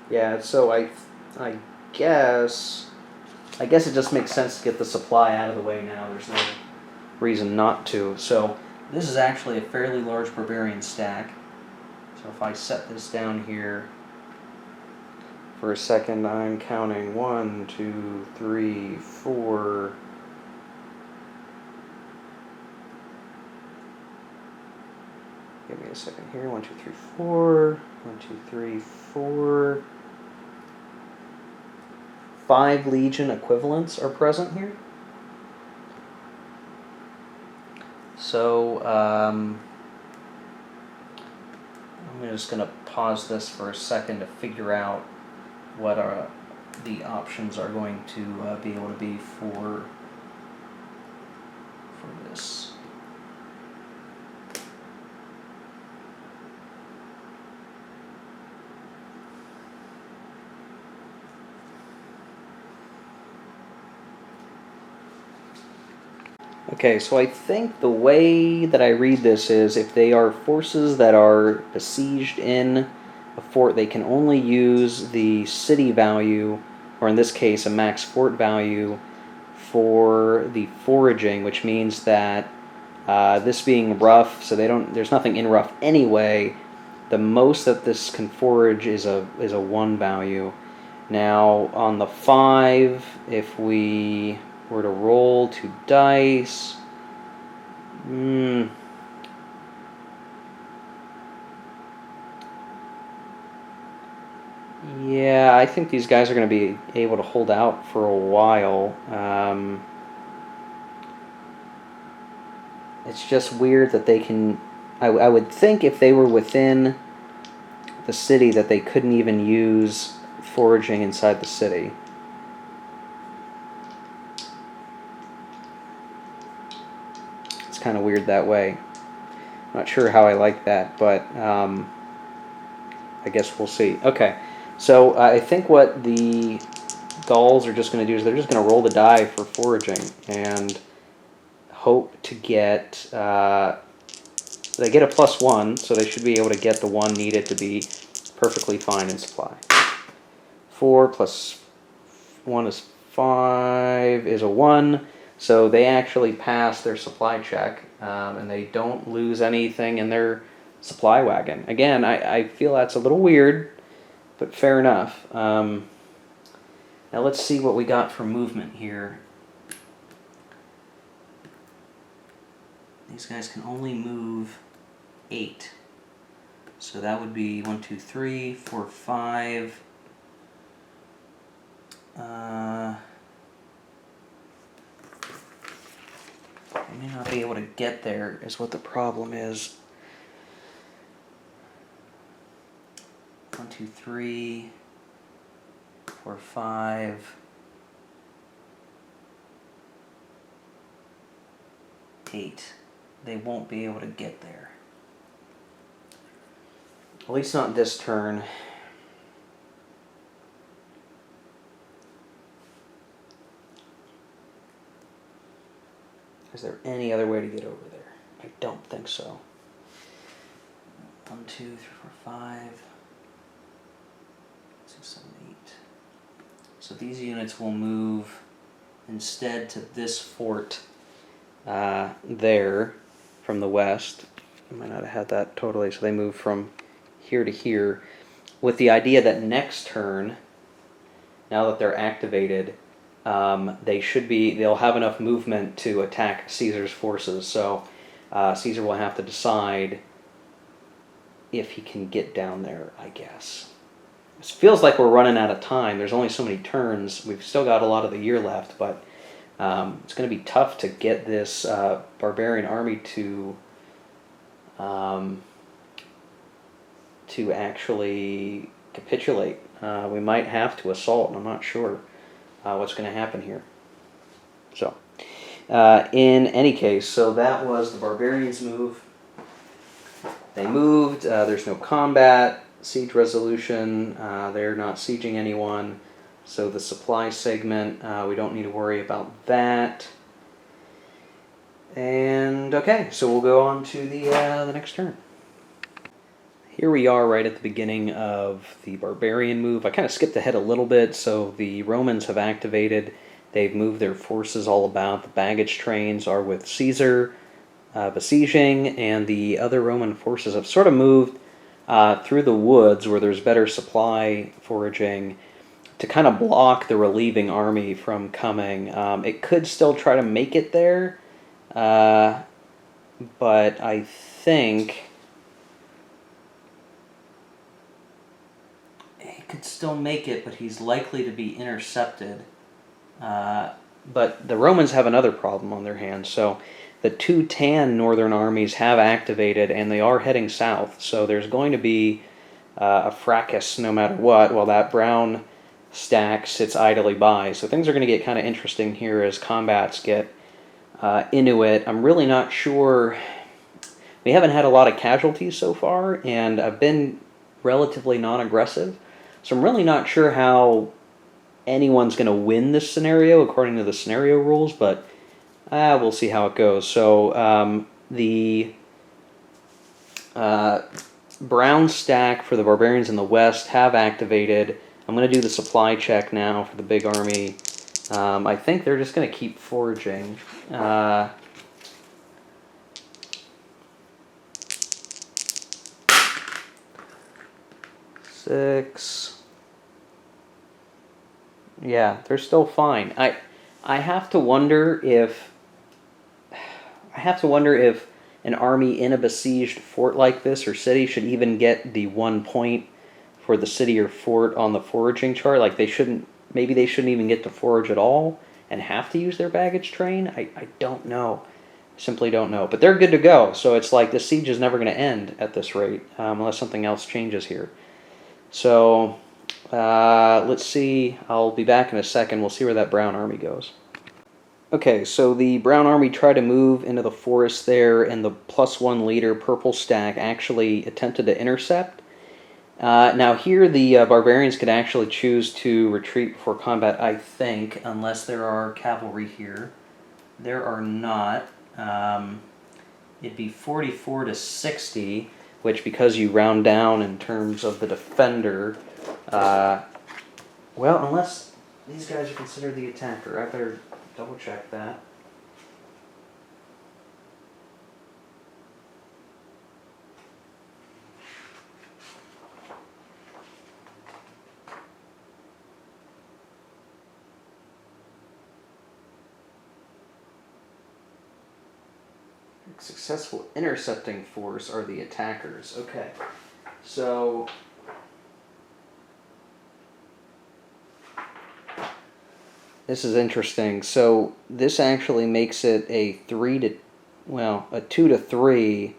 A: Yeah, so I guess it just makes sense to get the supply out of the way now. There's no reason not to. So this is actually a fairly large barbarian stack. So if I set this down here for a second, I'm counting 1, 2, 3, 4. Give me a second here. 1, 2, 3, 4. 1, 2, 3, 4. 5 Legion equivalents are present here. So I'm just going to pause this for a second to figure out what the options are going to be able to be for this. Okay, so I think the way that I read this is if they are forces that are besieged in a fort, they can only use the city value, or in this case a max fort value, for the foraging, which means that this being rough, so there's nothing in rough anyway, the most that this can forage is a 1 value. Now, on the 5, if we were to roll 2 dice, yeah, I think these guys are going to be able to hold out for a while. It's just weird that they can... I would think if they were within the city that they couldn't even use foraging inside the city. It's kind of weird that way. Not sure how I like that, but I guess we'll see. Okay, so I think what the Gauls are just going to do is they're just going to roll the die for foraging and hope to get... they get a +1, so they should be able to get the 1 needed to be perfectly fine in supply. 4 plus 1 is 5 is a 1, so they actually pass their supply check, and they don't lose anything in their supply wagon. Again, I feel that's a little weird, but fair enough. Now let's see what we got for movement here. These guys can only move 8. So that would be 1, 2, 3, 4, 5. I may not be able to get there, is what the problem is. 1, 2, 3, 4, 5. 8. They won't be able to get there. At least not this turn. Is there any other way to get over there? I don't think so. 1, 2, 3, 4, 5, 6, 7, 8. So these units will move instead to this fort there from the west. I might not have had that totally. So they move from here to here with the idea that next turn, now that they're activated, they'll have enough movement to attack Caesar's forces. So Caesar will have to decide if he can get down there, I guess. It feels like we're running out of time. There's only so many turns. We've still got a lot of the year left, but it's going to be tough to get this barbarian army to actually capitulate. We might have to assault, and I'm not sure what's going to happen here. So, in any case, so that was the barbarians' move. They moved. There's no combat, siege resolution. They're not sieging anyone. So the supply segment, we don't need to worry about that. And okay, so we'll go on to the next turn. Here we are right at the beginning of the barbarian move. I kind of skipped ahead a little bit, so the Romans have activated. They've moved their forces all about. The baggage trains are with Caesar, besieging, and the other Roman forces have sort of moved through the woods where there's better supply foraging to kind of block the relieving army from coming. It could still try to make it there, but I think he could still make it, but he's likely to be intercepted. But the Romans have another problem on their hands. So the 2 tan northern armies have activated, and they are heading south. So there's going to be a fracas no matter what, while that brown stack sits idly by. So things are going to get kind of interesting here as combats get into it. I'm really not sure. We haven't had a lot of casualties so far, and I've been relatively non-aggressive. So I'm really not sure how anyone's going to win this scenario according to the scenario rules, but we'll see how it goes. So the brown stack for the barbarians in the west have activated. I'm going to do the supply check now for the big army. I think they're just going to keep foraging. 6. Yeah, they're still fine. I have to wonder if an army in a besieged fort like this or city should even get the 1 point for the city or fort on the foraging chart. Like maybe they shouldn't even get to forage at all and have to use their baggage train. I don't know. Simply don't know. But they're good to go. So it's like the siege is never going to end at this rate unless something else changes here. So let's see. I'll be back in a second. We'll see where that brown army goes. Okay, so the brown army tried to move into the forest there, and the +1 leader purple stack actually attempted to intercept. Now here the barbarians could actually choose to retreat before combat, I think, unless there are cavalry here. There are not. It'd be 44 to 60, which because you round down in terms of the defender, well, unless these guys are considered the attacker, I better double check that. Successful intercepting force are the attackers. Okay, so this is interesting. So this actually makes it a 2 to 3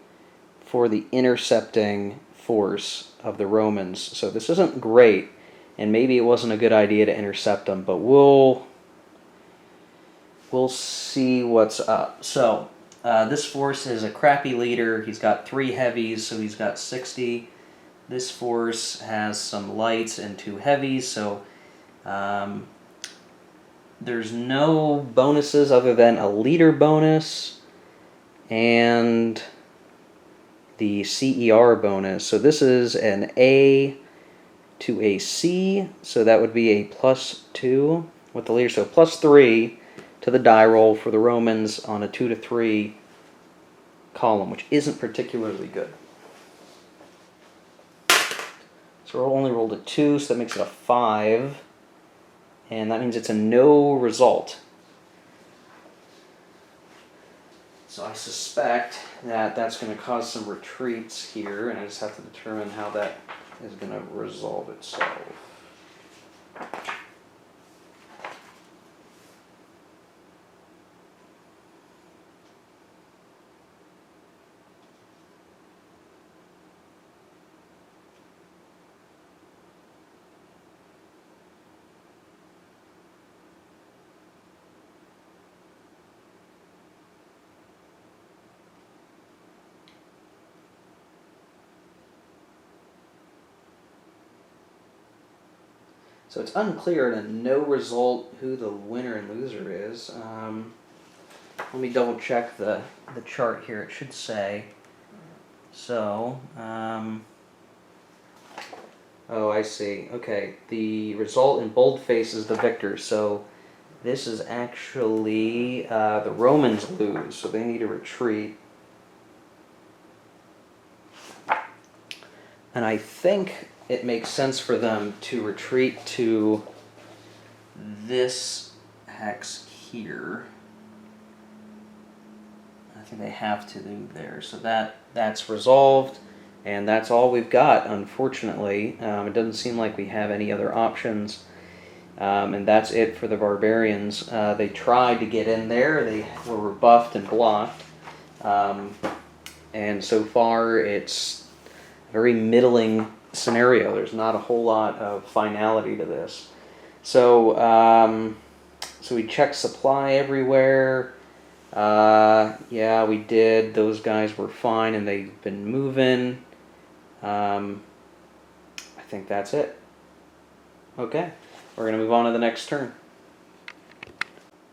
A: for the intercepting force of the Romans. So this isn't great, and maybe it wasn't a good idea to intercept them, but we'll see what's up. So this force is a crappy leader. He's got 3 heavies, so he's got 60. This force has some lights and 2 heavies, so there's no bonuses other than a leader bonus and the CER bonus. So this is an A to a C, so that would be a +2 with the leader. So +3 to the die roll for the Romans on a 2 to 3 column, which isn't particularly good. So we only rolled a 2, so that makes it a 5, and that means it's a no result. So I suspect that that's going to cause some retreats here, and I just have to determine how that is going to resolve itself. So it's unclear in a no result who the winner and loser is. Let me double check the chart here. It should say. So, oh, I see. Okay, the result in boldface is the victor. So this is actually the Romans lose, so they need to retreat. And I think it makes sense for them to retreat to this hex here. I think they have to do there. So that's resolved, and that's all we've got, unfortunately. It doesn't seem like we have any other options. And that's it for the barbarians. They tried to get in there. They were rebuffed and blocked. And so far, it's a very middling scenario. There's not a whole lot of finality to this. So, so we checked supply everywhere. Yeah, we did. Those guys were fine, and they've been moving. I think that's it. Okay, we're going to move on to the next turn.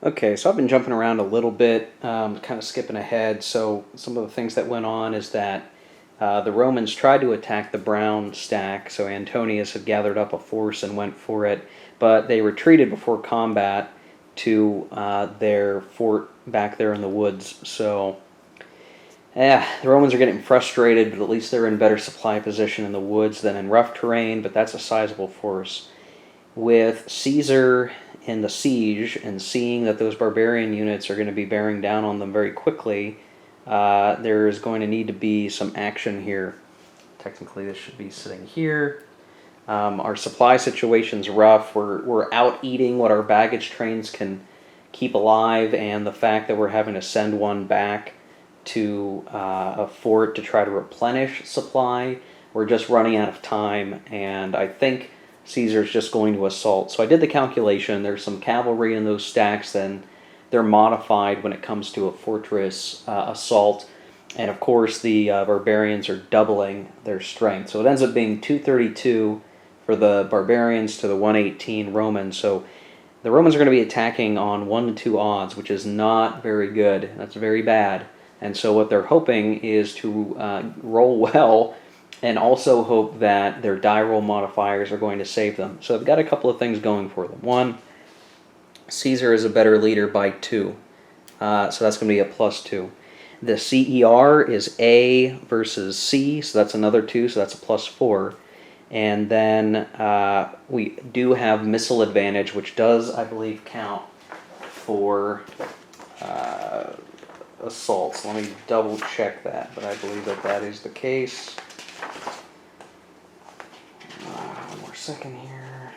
A: Okay, so I've been jumping around a little bit, kind of skipping ahead. So some of the things that went on is that the Romans tried to attack the brown stack, so Antonius had gathered up a force and went for it, but they retreated before combat to their fort back there in the woods. So, the Romans are getting frustrated, but at least they're in better supply position in the woods than in rough terrain, but that's a sizable force. with Caesar in the siege and seeing that those barbarian units are going to be bearing down on them very quickly, there's going to need to be some action here. Technically, this should be sitting here. Our supply situation's rough. We're out eating what our baggage trains can keep alive, and the fact that we're having to send one back to a fort to try to replenish supply, we're just running out of time, and I think Caesar's just going to assault. So I did the calculation. There's some cavalry in those stacks, then they're modified when it comes to a fortress assault. And of course, the barbarians are doubling their strength. So it ends up being 232 for the barbarians to the 118 Romans. So the Romans are going to be attacking on 1 to 2 odds, which is not very good. That's very bad. And so what they're hoping is to roll well, and also hope that their die roll modifiers are going to save them. So they've got a couple of things going for them. One, Caesar is a better leader by 2. So that's going to be a +2. The CER is A versus C, so that's another 2, so that's a +4. And then we do have missile advantage, which does, I believe, count for assaults. Let me double check that, but I believe that that is the case. One more second here.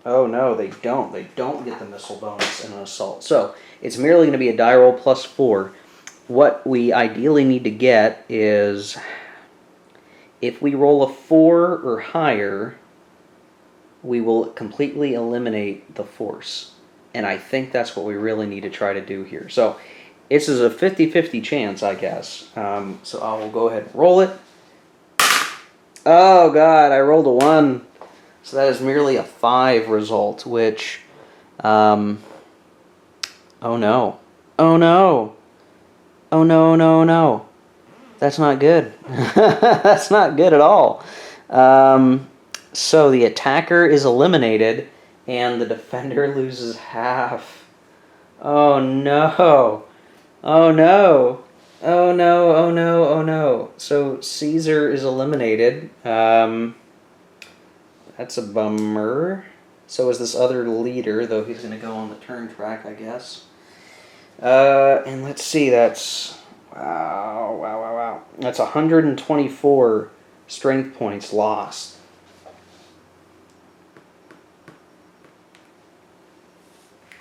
A: Oh no, they don't. They don't get the missile bonus in an assault. So it's merely going to be a die roll +4. What we ideally need to get is, if we roll a 4 or higher, we will completely eliminate the force. And I think that's what we really need to try to do here. So this is a 50-50 chance, I guess. So I will go ahead and roll it. Oh god, I rolled a 1. So that is merely a 5 result, which, oh no. Oh no. Oh no, no, no. That's not good. That's not good at all. So the attacker is eliminated, and the defender loses half. Oh no. Oh no. Oh no, oh no, oh no. So Caesar is eliminated. That's a bummer. So is this other leader, though he's going to go on the turn track, I guess. And let's see, that's... Wow. That's 124 strength points lost.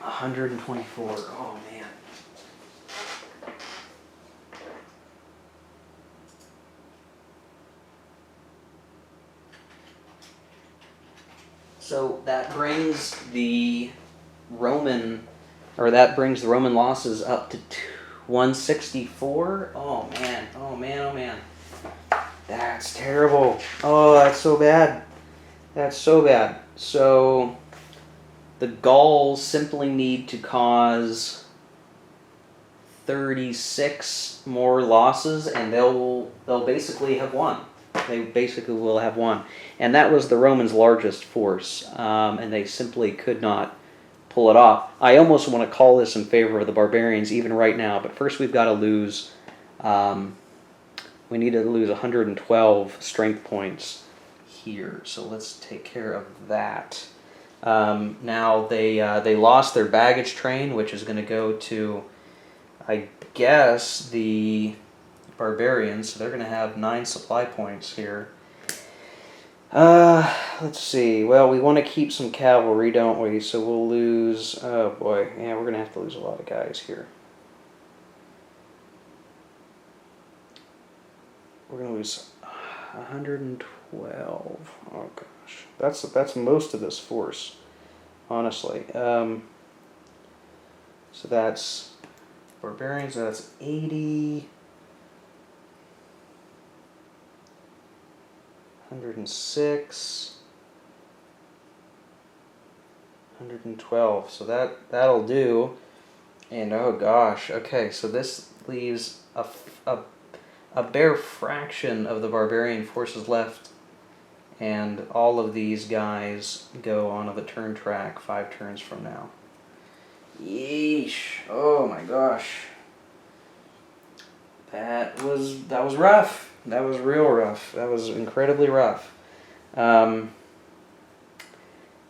A: $124. Oh, man. So that brings the Roman losses up to 164. Oh man, oh man, oh man. That's terrible. Oh, that's so bad. That's so bad. So the Gauls simply need to cause 36 more losses, and they'll basically have won. They basically will have won. And that was the Romans' largest force, and they simply could not pull it off. I almost want to call this in favor of the barbarians even right now, but first we've got to lose, we need to lose 112 strength points here. So let's take care of that. Now they lost their baggage train, which is going to go to, I guess, the barbarians. So they're going to have 9 supply points here. Let's see. Well, we want to keep some cavalry, don't we? So we'll lose... Oh, boy. Yeah, we're going to have to lose a lot of guys here. We're going to lose 112. Oh, gosh. That's most of this force, honestly. So that's barbarians. That's 80... 106, 112, so that'll do. And oh gosh, okay, so this leaves a bare fraction of the barbarian forces left, and all of these guys go onto the turn track 5 turns from now. Yeesh, oh my gosh. That was rough. That was real rough. That was incredibly rough.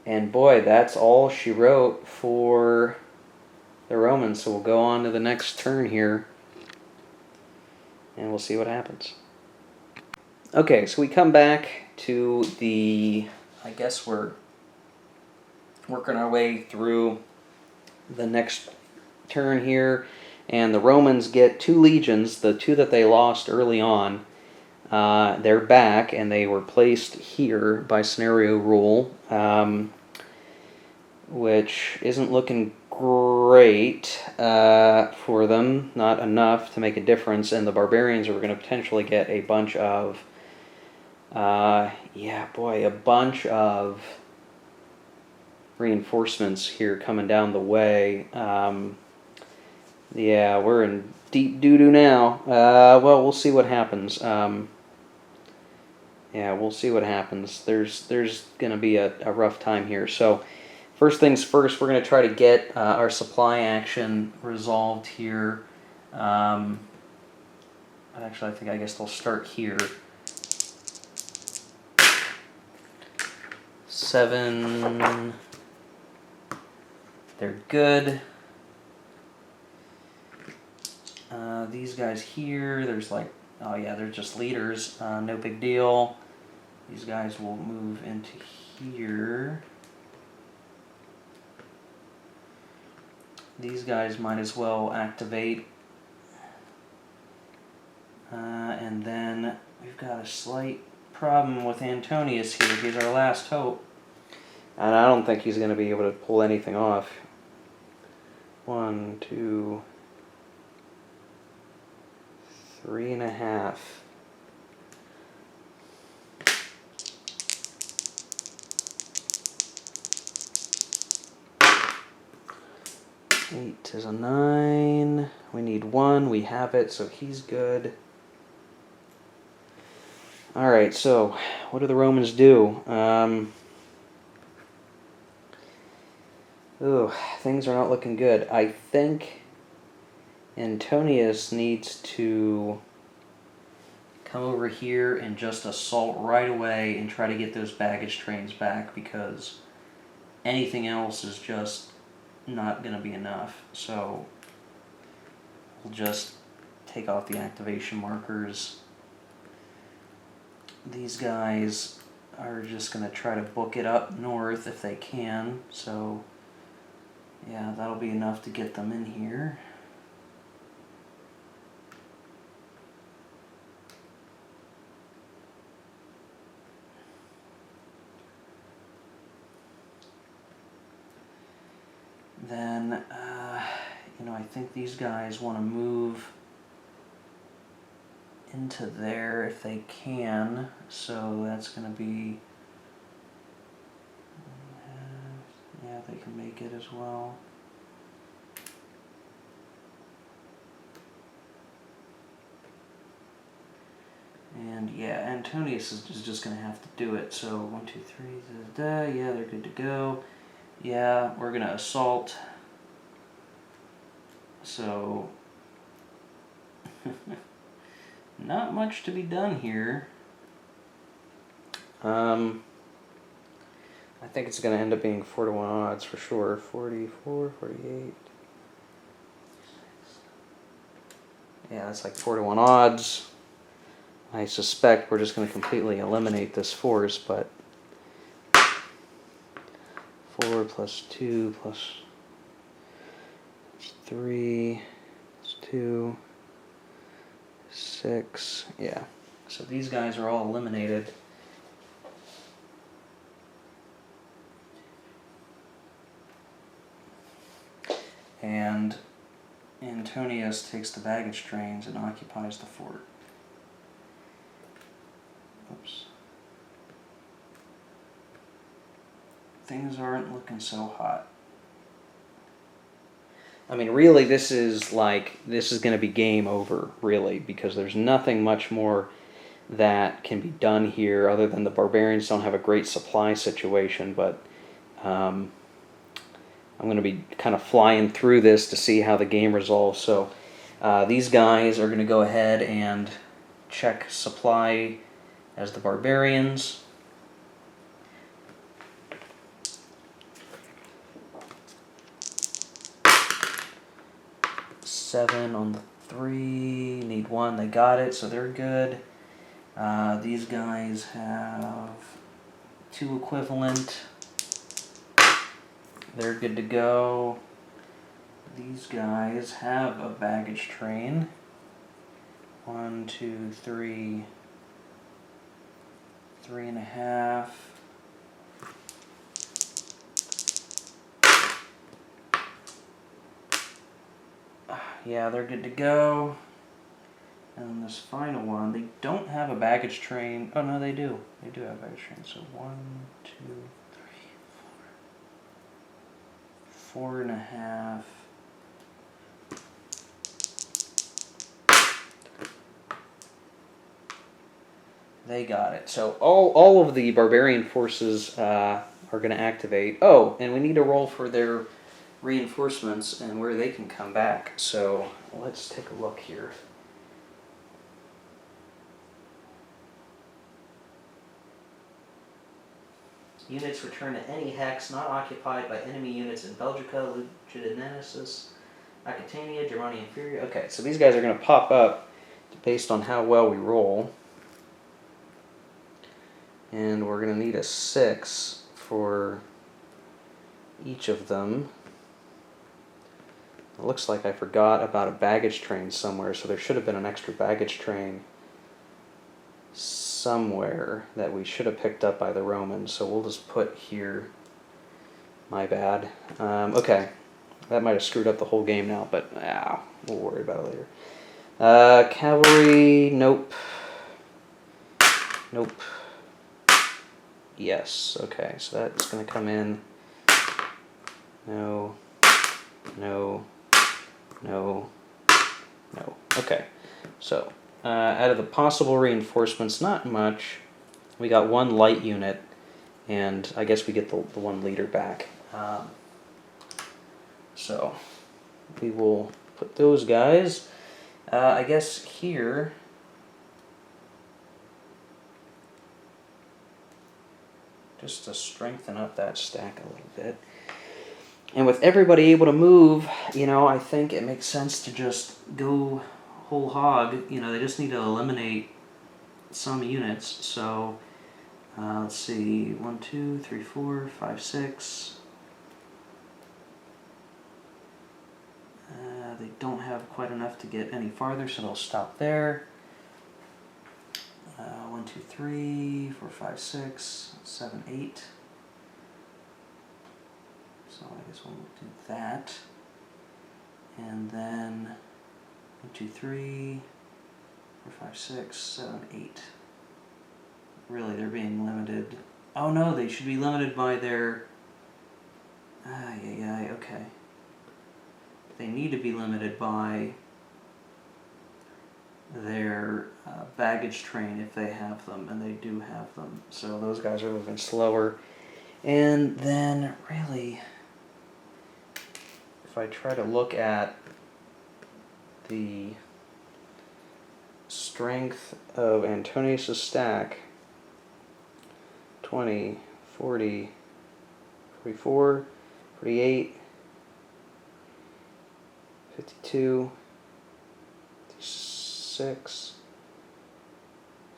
A: And boy, that's all she wrote for the Romans. So we'll go on to the next turn here, and we'll see what happens. Okay, so we come back to the, I guess we're working our way through the next turn here, and the Romans get 2 legions, the 2 that they lost early on. They're back, and they were placed here by scenario rule, which isn't looking great for them, not enough to make a difference, and the barbarians are going to potentially get a bunch of, a bunch of reinforcements here coming down the way. Yeah, we're in deep doo-doo now. Well, we'll see what happens. Yeah, we'll see what happens. There's going to be a rough time here. So, first things first, we're going to try to get our supply action resolved here. Actually, I guess they'll start here. 7. They're good. These guys here, there's like, oh yeah, they're just leaders. No big deal. These guys will move into here. These guys might as well activate. And then we've got a slight problem with Antonius here. He's our last hope. And I don't think he's going to be able to pull anything off. 1, 2, 3.5. Eight is a 9. We need 1. We have it, so he's good. Alright, so what do the Romans do? Things are not looking good. I think Antonius needs to come over here and just assault right away and try to get those baggage trains back, because anything else is just not going to be enough. So we'll just take off the activation markers. These guys are just going to try to book it up north if they can. So yeah, that'll be enough to get them in here. Then, I think these guys want to move into there if they can. So that's going to be, yeah, they can make it as well. And yeah, Antonius is just going to have to do it. So 1, 2, 3, yeah, they're good to go. Yeah, we're going to assault. So, not much to be done here. I think it's going to end up being 4-1 odds for sure. 44, 48. Yeah, that's like 4-1 odds. I suspect we're just going to completely eliminate this force, but 4 plus 2 plus 3 plus 2, 6. Yeah. So these guys are all eliminated. And Antonius takes the baggage trains and occupies the fort. Oops. Things aren't looking so hot. I mean, really, this is going to be game over, really, because there's nothing much more that can be done here other than the barbarians don't have a great supply situation, but I'm going to be kind of flying through this to see how the game resolves. So these guys are going to go ahead and check supply as the barbarians. 7 on the 3. Need 1. They got it, so they're good. These guys have 2 equivalent. They're good to go. These guys have a baggage train. 1, 2, 3, 3.5. Yeah, they're good to go. And then this final one, they don't have a baggage train. Oh no, they do. They do have a baggage train. So 1, 2, 3, 4, 4.5. They got it. So all of the barbarian forces are going to activate. Oh, and we need to roll for their reinforcements and where they can come back. So let's take a look here. Units return to any hex not occupied by enemy units in Belgica, Lugdunensis, Aquitania, Germania Inferior. Okay, so these guys are going to pop up based on how well we roll. And we're going to need a 6 for each of them. It looks like I forgot about a baggage train somewhere, so there should have been an extra baggage train somewhere that we should have picked up by the Romans, so we'll just put here. My bad. Okay, that might have screwed up the whole game now, but we'll worry about it later. Cavalry, nope. Nope. Yes, okay, so that's going to come in. No, no, no, no. Okay, so out of the possible reinforcements, not much. We got 1 light unit, and I guess we get the 1 leader back. So we will put those guys. I guess here, just to strengthen up that stack a little bit. And with everybody able to move, I think it makes sense to just go whole hog. They just need to eliminate some units. So let's see, 1, 2, 3, 4, 5, 6. They don't have quite enough to get any farther, so they'll stop there. 1, 2, 3, 4, 5, 6, 7, 8. So I guess we'll do that. And then 1, 2, 3, 4, 5, 6, 7, 8. Really, they're being limited. Oh no, they should be limited by their... okay. They need to be limited by their baggage train if they have them, and they do have them. So those guys are moving slower. And then, really, if I try to look at the strength of Antonius' stack, 20, 40, 44, 48, 52, 56,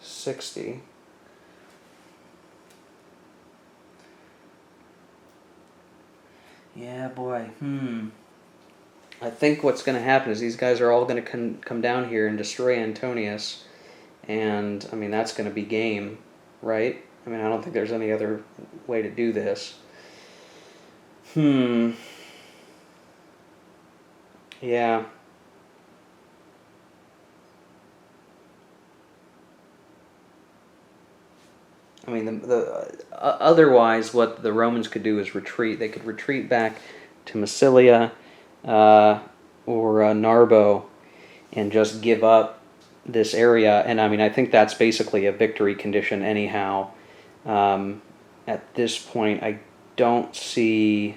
A: 60. Yeah, boy. I think what's going to happen is these guys are all going to come down here and destroy Antonius, and, I mean, that's going to be game, right? I mean, I don't think there's any other way to do this. Yeah. I mean, otherwise, what the Romans could do is retreat. They could retreat back to Massilia or Narbo and just give up this area. And I mean, I think that's basically a victory condition anyhow. At this point, I don't see...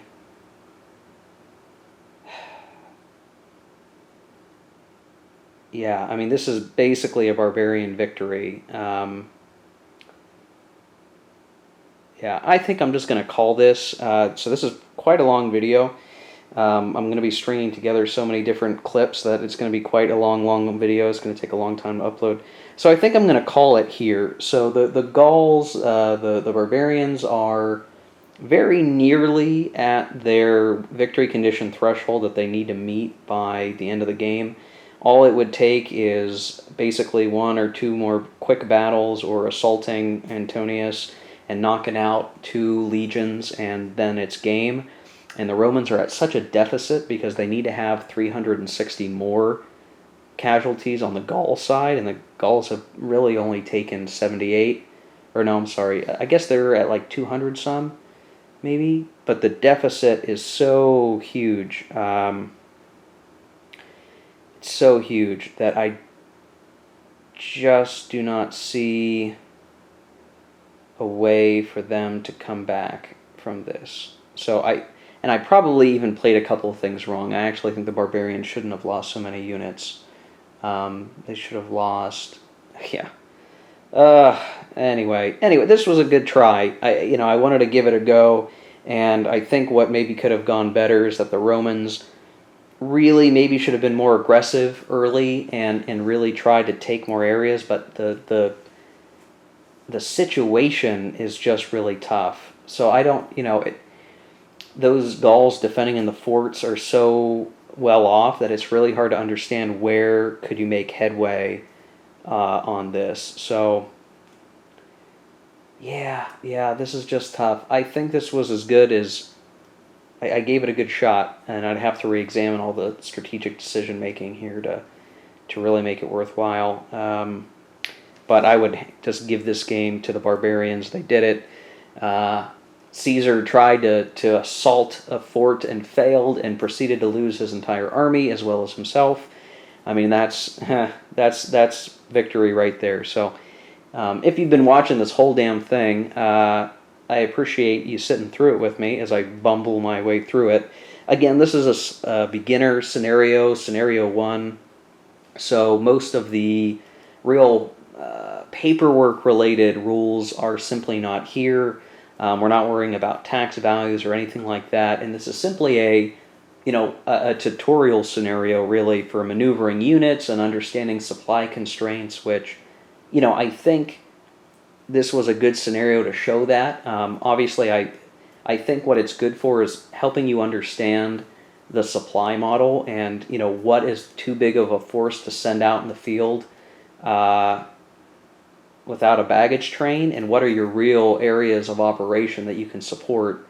A: Yeah, I mean, this is basically a barbarian victory. Yeah, I think I'm just going to call this. So this is quite a long video. I'm going to be stringing together so many different clips that it's going to be quite a long video. It's going to take a long time to upload. So I think I'm going to call it here. So the Gauls, the barbarians are very nearly at their victory condition threshold that they need to meet by the end of the game. All it would take is basically 1 or 2 more quick battles or assaulting Antonius and knocking out 2 legions, and then it's game. And the Romans are at such a deficit because they need to have 360 more casualties on the Gaul side, and the Gauls have really only taken 78. Or no, I'm sorry, I guess they're at like 200 some, maybe. But the deficit is so huge. It's so huge that I just do not see a way for them to come back from this. So I probably even played a couple of things wrong. I actually think the barbarians shouldn't have lost so many units. They should have lost, yeah. Anyway, this was a good try. I wanted to give it a go, and I think what maybe could have gone better is that the Romans really maybe should have been more aggressive early and really tried to take more areas, but the situation is just really tough. So I don't, those Gauls defending in the forts are so well off that it's really hard to understand where could you make headway on this. So yeah, this is just tough. I think this was as good as I gave it a good shot, and I'd have to re-examine all the strategic decision making here to really make it worthwhile. But I would just give this game to the barbarians. They did it. Caesar tried to assault a fort and failed, and proceeded to lose his entire army as well as himself. I mean, that's victory right there. So if you've been watching this whole damn thing, I appreciate you sitting through it with me as I bumble my way through it. Again, this is a beginner scenario 1. So most of the real paperwork-related rules are simply not here. We're not worrying about tax values or anything like that, and this is simply a tutorial scenario really for maneuvering units and understanding supply constraints, which, I think this was a good scenario to show that. Obviously, I think what it's good for is helping you understand the supply model and, what is too big of a force to send out in the field without a baggage train, and what are your real areas of operation that you can support.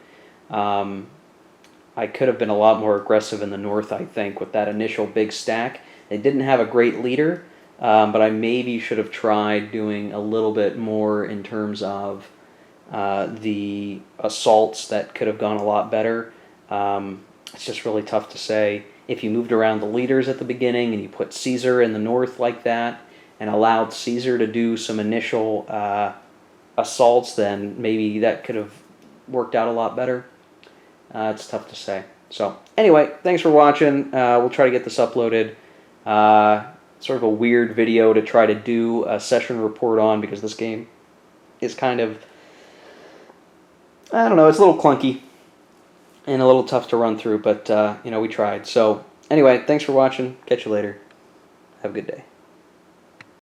A: I could have been a lot more aggressive in the north, I think, with that initial big stack. They didn't have a great leader, but I maybe should have tried doing a little bit more in terms of the assaults that could have gone a lot better. It's just really tough to say. If you moved around the leaders at the beginning and you put Caesar in the north like that and allowed Caesar to do some initial assaults, then maybe that could have worked out a lot better. It's tough to say. So anyway, thanks for watching. We'll try to get this uploaded. Sort of a weird video to try to do a session report on, because this game is kind of, I don't know, it's a little clunky and a little tough to run through, but we tried. So anyway, thanks for watching. Catch you later. Have a good day.